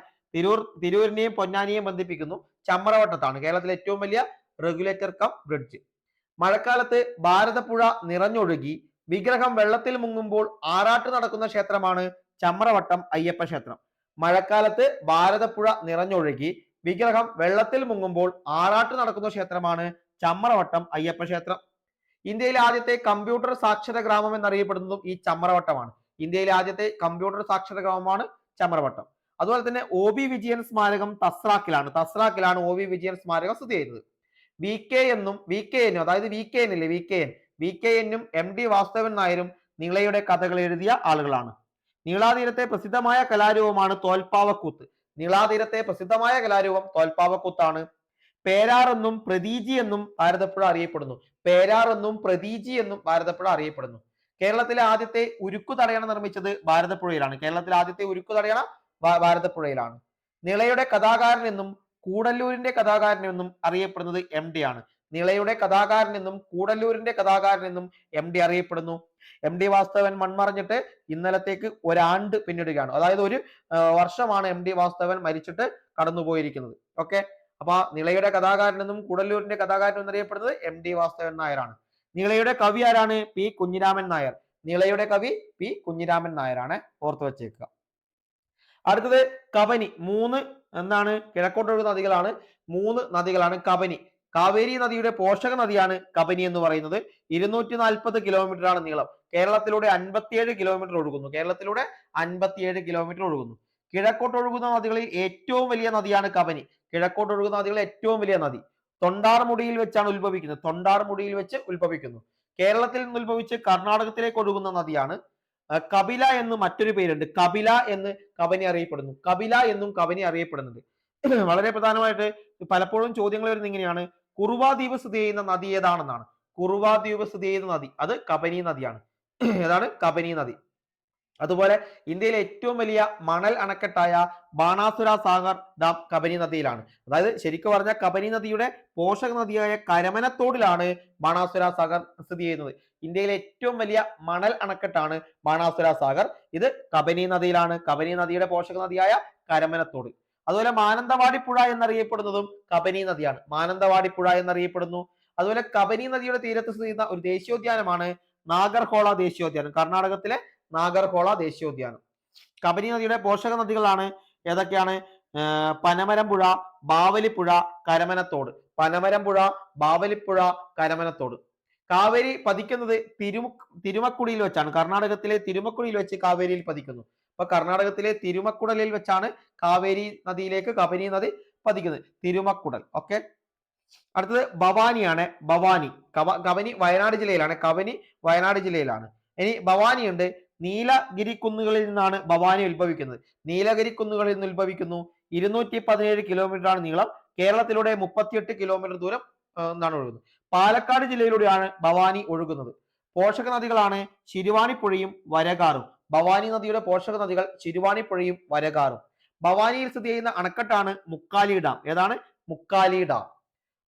തിരൂരിനെയും പൊന്നാനിയെയും ബന്ധിപ്പിക്കുന്നു, ചമ്മറവട്ടത്താണ് കേരളത്തിലെ ഏറ്റവും വലിയ റെഗുലേറ്റർ കം ബ്രിഡ്ജ്. മഴക്കാലത്ത് ഭാരതപ്പുഴ നിറഞ്ഞൊഴുകി വിഗ്രഹം വെള്ളത്തിൽ മുങ്ങുമ്പോൾ ആറാട്ട് നടക്കുന്ന ക്ഷേത്രമാണ് ചമ്രവട്ടം അയ്യപ്പ ക്ഷേത്രം. മഴക്കാലത്ത് ഭാരതപ്പുഴ നിറഞ്ഞൊഴുകി വിഗ്രഹം വെള്ളത്തിൽ മുങ്ങുമ്പോൾ ആറാട്ട് നടക്കുന്ന ക്ഷേത്രമാണ് ചമ്രവട്ടം അയ്യപ്പ ക്ഷേത്രം. ഇന്ത്യയിലെ ആദ്യത്തെ കമ്പ്യൂട്ടർ സാക്ഷര ഗ്രാമം എന്നറിയപ്പെടുന്നതും ഈ ചമ്രവട്ടമാണ്. ഇന്ത്യയിലെ ആദ്യത്തെ കമ്പ്യൂട്ടർ സാക്ഷര ഗ്രാമമാണ് ചമ്രവട്ടം. അതുപോലെ തന്നെ OB വിജയൻ സ്മാരകം തസ്രാക്കിലാണ് OB വിജയൻ സ്മാരകം സ്ഥിതി ചെയ്യുന്നത്. VKN അതായത് VKN MD വാസുദേവൻ നായരും നിളയുടെ കഥകൾ എഴുതിയ ആളുകളാണ്. നീളാതീരത്തെ പ്രസിദ്ധമായ കലാരൂപമാണ് തോൽപ്പാവക്കൂത്ത്. നീളാതീരത്തെ പ്രസിദ്ധമായ കലാരൂപം തോൽപ്പാവക്കൂത്താണ്. പേരാർ എന്നും പ്രതീജി എന്നും ഭാരതപ്പുഴ അറിയപ്പെടുന്നു. പേരാർ എന്നും പ്രതീജി എന്നും ഭാരതപ്പുഴ അറിയപ്പെടുന്നു. കേരളത്തിലെ ആദ്യത്തെ ഉരുക്കു തടയണ നിർമ്മിച്ചത് ഭാരതപ്പുഴയിലാണ്. കേരളത്തിലെ ആദ്യത്തെ ഉരുക്കു തടയണ ഭാരതപ്പുഴയിലാണ്. നിളയുടെ കഥാകാരൻ എന്നും കൂടല്ലൂരിന്റെ കഥാകാരൻ എന്നും അറിയപ്പെടുന്നത് MD ആണ്. നിളയുടെ കഥാകാരൻ എന്നും കൂടല്ലൂരിന്റെ കഥാകാരൻ എന്നും MD അറിയപ്പെടുന്നു. MD വാസുദേവൻ മൺമറഞ്ഞിട്ട് ഇന്നലത്തേക്ക് ഒരാണ്ട് പിന്നിടുകയാണ്. അതായത് ഒരു വർഷമാണ് MD വാസുദേവൻ മരിച്ചിട്ട് കടന്നുപോയിരിക്കുന്നത്. ഓക്കെ, അപ്പൊ നിളയുടെ കഥാകാരൻ എന്നും കൂടല്ലൂരിന്റെ കഥാകാരൻ എന്നറിയപ്പെടുന്നത് MD വാസുദേവൻ നായരാണ്. നിളയുടെ കവി ആരാണ്? P കുഞ്ഞിരാമൻ നായർ. നിളയുടെ കവി P കുഞ്ഞിരാമൻ നായരാണ്, ഓർത്തു വെച്ചേക്കുക. അടുത്തത് കബനി. കിഴക്കോട്ടൊഴുകുന്ന നദികളാണ്, 3 നദികളാണ്. കബനി, കാവേരി നദിയുടെ പോഷക നദിയാണ് കബനി എന്ന് പറയുന്നത്. 240 കിലോമീറ്റർ ആണ് നീളം. കേരളത്തിലൂടെ 57 കിലോമീറ്റർ ഒഴുകുന്നു. കിഴക്കോട്ടൊഴുകുന്ന നദികളിൽ ഏറ്റവും വലിയ നദിയാണ് കബനി. കിഴക്കോട്ടൊഴുകുന്ന നദികളിൽ ഏറ്റവും വലിയ നദി തൊണ്ടാർമുടിയിൽ വെച്ചാണ് ഉത്ഭവിക്കുന്നു. കേരളത്തിൽ നിന്ന് ഉത്ഭവിച്ച് കർണാടകത്തിലേക്ക് ഒഴുകുന്ന നദിയാണ് കപില എന്ന് മറ്റൊരു പേരുണ്ട്. കപില എന്ന് കബനി അറിയപ്പെടുന്നുണ്ട്. വളരെ പ്രധാനമായിട്ട് പലപ്പോഴും ചോദ്യങ്ങൾ വരുന്നത് ഇങ്ങനെയാണ്: കുറുവ ദ്വീപ് സ്ഥിതി ചെയ്യുന്ന നദി ഏതാണെന്നാണ്. കുറുവ ദ്വീപ് സ്ഥിതി ചെയ്യുന്ന നദി അത് കബനി നദിയാണ്. ഏതാണ്? കബനി നദി. അതുപോലെ ഇന്ത്യയിലെ ഏറ്റവും വലിയ മണൽ അണക്കെട്ടായ ബാണാസുര സാഗർ ഡാം കബനി നദിയിലാണ്. അതായത് ശരിക്കും പറഞ്ഞാൽ കബനി നദിയുടെ പോഷക നദിയായ കരമനത്തോടിലാണ് ബാണാസുര സാഗർ സ്ഥിതി ചെയ്യുന്നത്. ഇന്ത്യയിലെ ഏറ്റവും വലിയ മണൽ അണക്കെട്ടാണ് ബാണാസുര സാഗർ. ഇത് കബനി നദിയിലാണ്. കബനി നദിയുടെ പോഷക നദിയായ കരമനത്തോട്. അതുപോലെ മാനന്തവാടി പുഴ എന്നറിയപ്പെടുന്നതും കബനി നദിയാണ്. അതുപോലെ കബനി നദിയുടെ തീരത്ത് സ്ഥിതി ചെയ്യുന്ന ഒരു ദേശീയോദ്യാനമാണ് നാഗർഹോള ദേശീയോദ്യാനം. കർണാടകത്തിലെ നാഗർഹോള ദേശീയോദ്യാനം. കബനി നദിയുടെ പോഷക നദികളാണ് ഏതൊക്കെയാണ്? പനമരംപുഴ, ബാവലിപ്പുഴ, കരമനത്തോട്. കാവേരി പതിക്കുന്നത് തിരുമക്കുടിയിൽ വെച്ചാണ്. കർണാടകത്തിലെ തിരുമക്കുടിയിൽ വെച്ച് കാവേരിയിൽ പതിക്കുന്നു. അപ്പൊ കർണാടകത്തിലെ തിരുമക്കുടലിൽ വെച്ചാണ് കാവേരി നദിയിലേക്ക് കബനി നദി പതിക്കുന്നത്. തിരുമക്കുടൽ. ഓക്കെ, അടുത്തത് ഭവാനിയാണ്. കബനി വയനാട് ജില്ലയിലാണ്. ഇനി ഭവാനി ഉണ്ട്. നീലഗിരി കുന്നുകളിൽ നിന്നാണ് ഭവാനി ഉത്ഭവിക്കുന്നത്. നീലഗിരി കുന്നുകളിൽ നിന്ന് ഉത്ഭവിക്കുന്നു. 217 കിലോമീറ്റർ ആണ് നീളം. കേരളത്തിലൂടെ 38 കിലോമീറ്റർ ദൂരം എന്നാണ് ഒഴുകുന്നത്. പാലക്കാട് ജില്ലയിലൂടെയാണ് ഭവാനി ഒഴുകുന്നത്. പോഷക നദികളാണ് ശിരുവാണിപ്പുഴയും വരകാറും. ഭവാനി നദിയുടെ പോഷക നദികൾ ശിരുവാണിപ്പുഴയും വരകാറും. ഭവാനിയിൽ സ്ഥിതി ചെയ്യുന്ന അണക്കെട്ടാണ് മുക്കാലി ഡാം. ഏതാണ്? മുക്കാലി ഡാം.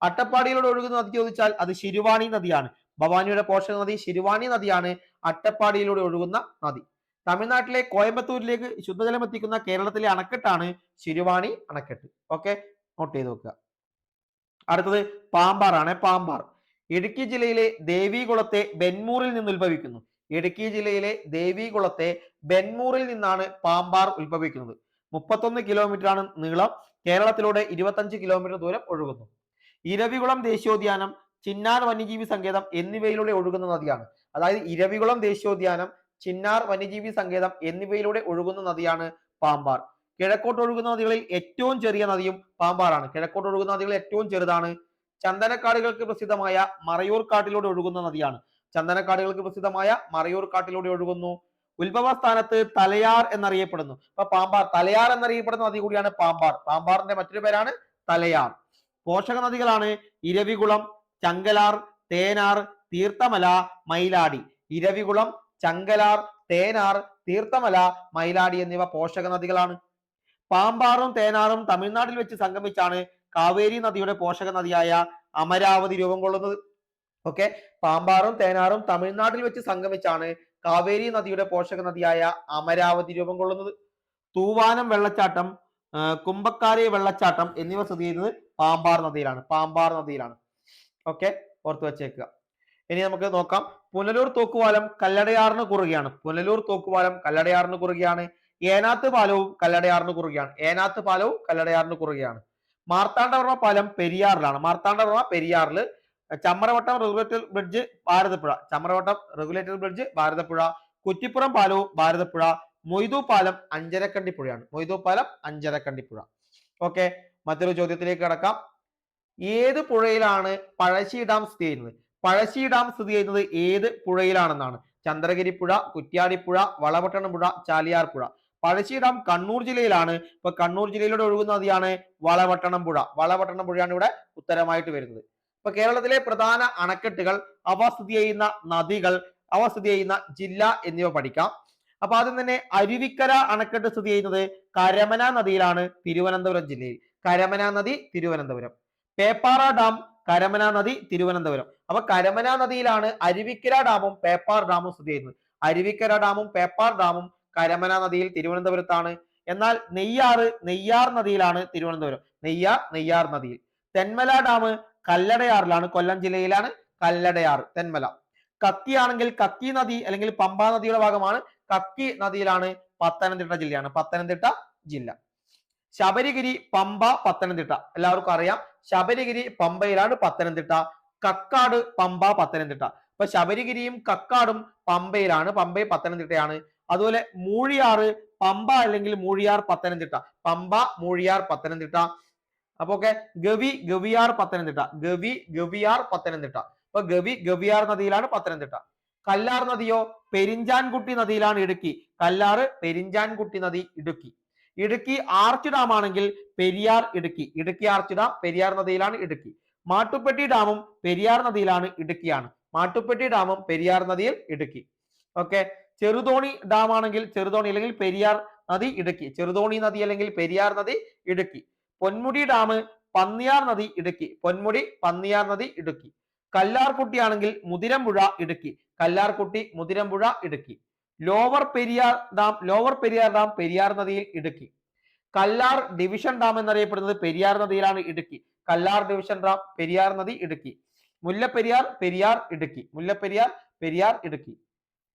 അട്ടപ്പാടിയിലൂടെ ഒഴുകുന്ന നദി ചോദിച്ചാൽ അത് ശിരുവാണി നദിയാണ്. ഭവാനിയുടെ പോഷക നദി ശിരുവാണി നദിയാണ്. അട്ടപ്പാടിയിലൂടെ ഒഴുകുന്ന നദി. തമിഴ്നാട്ടിലെ കോയമ്പത്തൂരിലേക്ക് ശുദ്ധജലം എത്തിക്കുന്ന കേരളത്തിലെ അണക്കെട്ടാണ് ശിരുവാണി അണക്കെട്ട്. ഓക്കെ, നോട്ട് ചെയ്ത് വെക്കുക. അടുത്തത് പാമ്പാറാണ്. പാമ്പാർ ഇടുക്കി ജില്ലയിലെ ദേവികുളത്തെ ബെന്മൂറിൽ നിന്ന് ഉത്ഭവിക്കുന്നു. ഇടുക്കി ജില്ലയിലെ ദേവികുളത്തെ ബെന്മൂറിൽ നിന്നാണ് പാമ്പാർ ഉത്ഭവിക്കുന്നത്. 31 കിലോമീറ്റർ ആണ് നീളം. കേരളത്തിലൂടെ 25 കിലോമീറ്റർ ദൂരം ഒഴുകുന്നു. ഇരവികുളം ദേശീയോദ്യാനം, ചിന്നാർ വന്യജീവി സങ്കേതം എന്നിവയിലൂടെ ഒഴുകുന്ന നദിയാണ്. അതായത് ഇരവികുളം ദേശീയോദ്യാനം, ചിന്നാർ വന്യജീവി സങ്കേതം എന്നിവയിലൂടെ ഒഴുകുന്ന നദിയാണ് പാമ്പാർ. കിഴക്കോട്ട് ഒഴുകുന്ന നദികളിൽ ഏറ്റവും ചെറിയ നദിയും പാമ്പാറാണ്. കിഴക്കോട്ട് ഒഴുകുന്ന നദികളിൽ ഏറ്റവും ചെറുതാണ്. ചന്ദനക്കാടുകൾക്ക് പ്രസിദ്ധമായ മറയൂർ കാട്ടിലൂടെ ഒഴുകുന്ന നദിയാണ്. ചന്ദനക്കാടുകൾക്ക് പ്രസിദ്ധമായ മറയൂർ കാട്ടിലൂടെ ഒഴുകുന്നു. ഉത്ഭവസ്ഥാനത്ത് തലയാർ എന്നറിയപ്പെടുന്നു. അപ്പൊ പാമ്പാർ, തലയാർ എന്നറിയപ്പെടുന്ന നദി കൂടിയാണ് പാമ്പാർ. പാമ്പാറിന്റെ മറ്റൊരു പേരാണ് തലയാർ. പോഷക നദികളാണ് ഇരവികുളം, ചങ്കലാർ, തേനാർ, തീർത്ഥമല, മൈലാടി. ഇരവികുളം, ചങ്കലാർ, തേനാർ, തീർത്ഥമല, മൈലാടി എന്നിവ പോഷക നദികളാണ്. പാമ്പാറും തേനാറും തമിഴ്നാട്ടിൽ വെച്ച് സംഗമിച്ചാണ് കാവേരി നദിയുടെ പോഷക നദിയായ അമരാവതി രൂപം കൊള്ളുന്നത്. ഓക്കെ, പാമ്പാറും തേനാറും തമിഴ്നാട്ടിൽ വെച്ച് സംഗമിച്ചാണ് കാവേരി നദിയുടെ പോഷക നദിയായ അമരാവതി രൂപം കൊള്ളുന്നത്. തൂവാനം വെള്ളച്ചാട്ടം, കുമ്പക്കാരി വെള്ളച്ചാട്ടം എന്നിവ സ്ഥിതി ചെയ്യുന്നത് പാമ്പാർ നദിയിലാണ്. പാമ്പാർ നദിയിലാണ്. ഓക്കെ, ഓർത്ത് വെച്ചേക്കുക. ഇനി നമുക്ക് നോക്കാം. പുനലൂർ തൂക്കുപാലം കല്ലടയാറിന് കുറുകയാണ്. പുനലൂർ തൂക്കുപാലം കല്ലടയാറിന് കുറുകയാണ്. ഏനാത്ത് പാലവും കല്ലടയാറിന് കുറുകയാണ്. ഏനാത്ത് പാലവും കല്ലടയാറിന് കുറുകയാണ്. മാർത്താണ്ഡവർമ്മ പാലം പെരിയാറിലാണ്. മാർത്താണ്ഡവർമ്മ പെരിയാറിൽ. Chamravattam regulator bridge Bharathappuzha. Chamravattam regulator bridge Bharathappuzha. Kuttippuram പാലവും ഭാരതപ്പുഴ. മൊയ്തു പാലം അഞ്ചരക്കണ്ടി പുഴയാണ്. മൊയ്തു പാലം അഞ്ചരക്കണ്ടി പുഴ. ഓക്കെ, മറ്റൊരു ചോദ്യത്തിലേക്ക് കടക്കാം. ഏത് പുഴയിലാണ് പഴശ്ശി ഡാം സ്ഥിതി ചെയ്യുന്നത്? പഴശ്ശി ഡാം സ്ഥിതി ചെയ്യുന്നത് ഏത് പുഴയിലാണെന്നാണ്. ചന്ദ്രഗിരി പുഴ, കുറ്റ്യാടിപ്പുഴ, വളപട്ടണം പുഴ, ചാലിയാർ പുഴ. പഴശ്ശി ഡാം കണ്ണൂർ ജില്ലയിലാണ്. ഇപ്പൊ കണ്ണൂർ ജില്ലയിലൂടെ ഒഴുകുന്ന നദിയാണ് വളപട്ടണം പുഴ. വളപട്ടണം പുഴയാണ് ഇവിടെ ഉത്തരമായിട്ട് വരുന്നത്. ഇപ്പൊ കേരളത്തിലെ പ്രധാന അണക്കെട്ടുകൾ, അവ സ്ഥിതി ചെയ്യുന്ന നദികൾ, അവ സ്ഥിതി ചെയ്യുന്ന ജില്ല എന്നിവ പഠിക്കാം. അപ്പൊ ആദ്യം തന്നെ അരുവിക്കര അണക്കെട്ട് സ്ഥിതി ചെയ്യുന്നത് കരമന നദിയിലാണ്, തിരുവനന്തപുരം ജില്ലയിൽ. കരമന നദി തിരുവനന്തപുരം. പേപ്പാറ ഡാം, കരമന നദി തിരുവനന്തപുരം. അപ്പൊ കരമന നദിയിലാണ് അരുവിക്കര ഡാമും പേപ്പാർ ഡാമും സ്ഥിതി ചെയ്യുന്നത്. അരുവിക്കര ഡാമും പേപ്പാർ ഡാമും കരമന നദിയിൽ തിരുവനന്തപുരത്താണ്. എന്നാൽ നെയ്യാർ നദിയിലാണ് തിരുവനന്തപുരം. നെയ്യാർ നദിയിൽ. തെന്മല ഡാം കല്ലടയാറിലാണ്, കൊല്ലം ജില്ലയിലാണ് കല്ലടയാർ, തെന്മല. കക്കി ആണെങ്കിൽ കക്കി നദി അല്ലെങ്കിൽ പമ്പ നദിയുടെ ഭാഗമാണ്. കക്കി നദിയിലാണ്, പത്തനംതിട്ട ജില്ലയാണ്, പത്തനംതിട്ട ജില്ല. ശബരിഗിരി, പമ്പ, പത്തനംതിട്ട. എല്ലാവർക്കും അറിയാം, ശബരിഗിരി പമ്പയിലാണ്, പത്തനംതിട്ട. കക്കാട്, പമ്പ, പത്തനംതിട്ട. അപ്പൊ ശബരിഗിരിയും കക്കാടും പമ്പയിലാണ്, പമ്പയും പത്തനംതിട്ടയാണ്. അതുപോലെ മൂഴിയാറ്, പമ്പ അല്ലെങ്കിൽ മൂഴിയാർ, പത്തനംതിട്ട. പമ്പ, മൂഴിയാർ, പത്തനംതിട്ട. അപ്പൊ ഓക്കെ, ഗവിയാർ, പത്തനംതിട്ട. ഗവിയാർ, പത്തനംതിട്ട. അപ്പൊ ഗവിയാർ നദിയിലാണ് പത്തനംതിട്ട. കല്ലാർ നദിയോ പെരിഞ്ചാൻകുട്ടി നദിയിലാണ് ഇടുക്കി. കല്ലാറ്, പെരിഞ്ചാൻകുട്ടി നദി, ഇടുക്കി. ഇടുക്കി ആർച്ച് ഡാം ആണെങ്കിൽ പെരിയാർ, ഇടുക്കി. ഇടുക്കി ആർച്ച് ഡാം പെരിയാർ നദിയിലാണ്, ഇടുക്കി. മാട്ടുപ്പെട്ടി ഡാമും പെരിയാർ നദിയിലാണ്, ഇടുക്കിയാണ്. മാട്ടുപ്പെട്ടി ഡാമും പെരിയാർ നദിയിൽ, ഇടുക്കി. ഓക്കെ, ചെറുതോണി ഡാം ആണെങ്കിൽ ചെറുതോണി അല്ലെങ്കിൽ പെരിയാർ നദി, ഇടുക്കി. ചെറുതോണി നദി അല്ലെങ്കിൽ പെരിയാർ നദി, ഇടുക്കി. പൊന്മുടി ഡാം പന്നിയാർ നദി, ഇടുക്കി. പൊന്മുടി, പന്നിയാർ നദി, ഇടുക്കി. കല്ലാർകുട്ടി ആണെങ്കിൽ മുതിരമ്പുഴ, ഇടുക്കി. കല്ലാർകുട്ടി, മുതിരമ്പുഴ, ഇടുക്കി. ലോവർ പെരിയാർ ഡാം പെരിയാർ നദിയിൽ, ഇടുക്കി. കല്ലാർ ഡിവിഷൻ ഡാം എന്നറിയപ്പെടുന്നത് പെരിയാർ നദിയിലാണ്, ഇടുക്കി. കല്ലാർ ഡിവിഷൻ ഡാം പെരിയാർ നദി, ഇടുക്കി. മുല്ലപ്പെരിയാർ, പെരിയാർ, ഇടുക്കി. മുല്ലപ്പെരിയാർ, പെരിയാർ, ഇടുക്കി.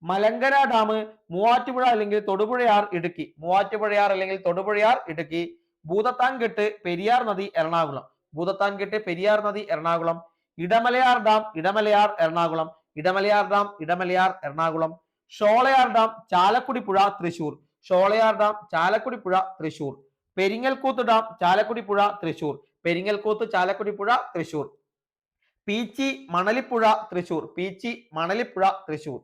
മലങ്കര ഡാം മൂവാറ്റുപുഴ അല്ലെങ്കിൽ തൊടുപുഴയാർ, ഇടുക്കി. മൂവാറ്റുപുഴയാർ അല്ലെങ്കിൽ തൊടുപുഴയാർ, ഇടുക്കി. ഭൂതത്താൻകെട്ട് പെരിയാർ നദി, എറണാകുളം. ഭൂതത്താൻകെട്ട് പെരിയാർ നദി, Ernakulam. Idamalayar dam Idamalayar, Ernakulam. Idamalayar dam Idamalayar, Ernakulam. Sholayar dam Chalakudy പുഴ, തൃശൂർ. ഷോളയാർ ഡാം ചാലക്കുടി പുഴ, തൃശൂർ. പെരിങ്ങൽകൂത്ത് ഡാം ചാലക്കുടി പുഴ, തൃശൂർ. പെരിങ്ങൽകൂത്ത്, ചാലക്കുടി പുഴ, തൃശൂർ. പീച്ചി മണലിപ്പുഴ, തൃശൂർ. പീച്ചി മണലിപ്പുഴ, തൃശൂർ.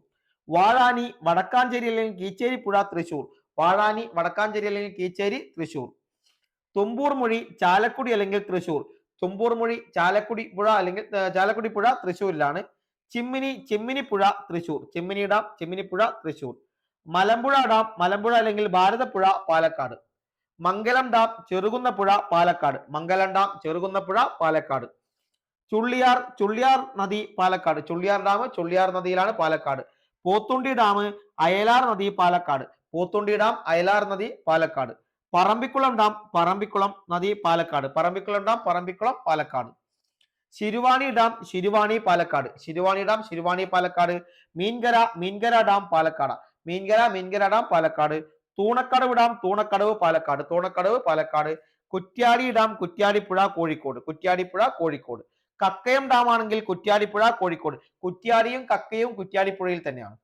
വാഴാനി, വടക്കാഞ്ചേരി അല്ലെങ്കിൽ കീച്ചേരി പുഴ, തൃശൂർ. വാഴാനി, വടക്കാഞ്ചേരി അല്ലെങ്കിൽ കീച്ചേരി, തൃശൂർ. തുമ്പൂർ മൊഴി, ചാലക്കുടി അല്ലെങ്കിൽ തൃശൂർ. തുമ്പൂർ മൊഴി, ചാലക്കുടി പുഴ അല്ലെങ്കിൽ ചാലക്കുടി പുഴ തൃശ്ശൂരിലാണ്. ചിമ്മിനി, ചിമ്മിനി പുഴ, തൃശൂർ. ചിമ്മിനി ഡാം, ചിമ്മിനി പുഴ, തൃശൂർ. മലമ്പുഴ ഡാം, മലമ്പുഴ അല്ലെങ്കിൽ ഭാരതപ്പുഴ, പാലക്കാട്. മംഗലം ഡാം, ചെറുകുന്ന പുഴ, പാലക്കാട്. മംഗലം ഡാം, ചെറുകുന്ന പുഴ, പാലക്കാട്. ചുള്ളിയാർ, ചുള്ളിയാർ നദി, പാലക്കാട്. ചുള്ളിയാർ ഡാം, ചുള്ളിയാർ നദിയിലാണ്, പാലക്കാട്. പോത്തുണ്ടി ഡാം, അയലാർ നദി, പാലക്കാട്. പോത്തുണ്ടി ഡാം, അയലാർ നദി, പാലക്കാട്. പറമ്പിക്കുളം ഡാം, പറമ്പിക്കുളം നദി, Palakkad. Parambikulam dam, Parambikulam, Palakkad. Siruvani dam, Siruvani, Palakkad. Siruvani dam, Siruvani, Palakkad. Meenkara, Meenkara dam, Palakkad. Meenkara, Meenkara dam, Palakkad. Thoonakkadavu dam, Thoonakkadavu, Palakkad. Thoonakkadavu, Palakkad. Kuttiady dam, Kuttiadipuzha, Kozhikode. Kuttiadipuzha, Kozhikode. Kakkayam dam ആണെങ്കിൽ കുറ്റ്യാടിപ്പുഴ, കോഴിക്കോട്. കുറ്റ്യാടിയും കക്കയും കുറ്റ്യാടിപ്പുഴയിൽ തന്നെയാണ്.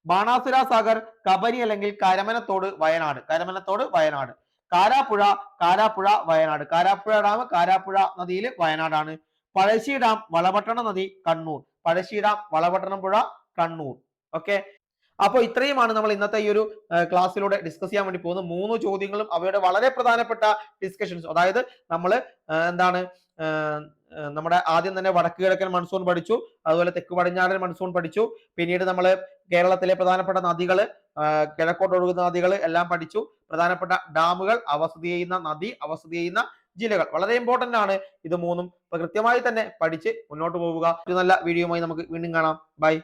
ബാണാസുര സാഗർ, കബനി അല്ലെങ്കിൽ കരമനത്തോട്, വയനാട്. കരമനത്തോട്, വയനാട്. കാരാപ്പുഴ, കാരാപ്പുഴ, വയനാട്. കാരാപ്പുഴ ഡാം, കാരാപ്പുഴ നദിയിൽ വയനാടാണ്. പഴശ്ശി ഡാം, വളപട്ടണം നദി, കണ്ണൂർ. പഴശ്ശി ഡാം, വളപട്ടണം പുഴ, കണ്ണൂർ. ഓക്കെ, അപ്പോൾ ഇത്രയുമാണ് നമ്മൾ ഇന്നത്തെ ഈ ഒരു ക്ലാസ്സിലൂടെ ഡിസ്കസ് ചെയ്യാൻ വേണ്ടി പോകുന്നത്. 3 ചോദ്യങ്ങളും അവയുടെ വളരെ പ്രധാനപ്പെട്ട ഡിസ്കഷൻസ്. അതായത് നമ്മൾ എന്താണ് നമ്മുടെ ആദ്യം തന്നെ വടക്ക് കിഴക്കൻ മൺസൂൺ പഠിച്ചു, അതുപോലെ തെക്ക് പടിഞ്ഞാറൻ മൺസൂൺ പഠിച്ചു. പിന്നീട് നമ്മൾ കേരളത്തിലെ പ്രധാനപ്പെട്ട നദികൾ, കിഴക്കോട്ട് ഒഴുകുന്ന നദികൾ എല്ലാം പഠിച്ചു. പ്രധാനപ്പെട്ട ഡാമുകൾ, അവ സ്ഥിതി ചെയ്യുന്ന നദി, അവ സ്ഥിതി ചെയ്യുന്ന ജില്ലകൾ വളരെ ഇമ്പോർട്ടന്റ് ആണ് ഇത് മൂന്നും. അപ്പൊ കൃത്യമായി തന്നെ പഠിച്ച് മുന്നോട്ട് പോവുക. ഒരു നല്ല വീഡിയോയുമായി നമുക്ക് വീണ്ടും കാണാം. ബൈ.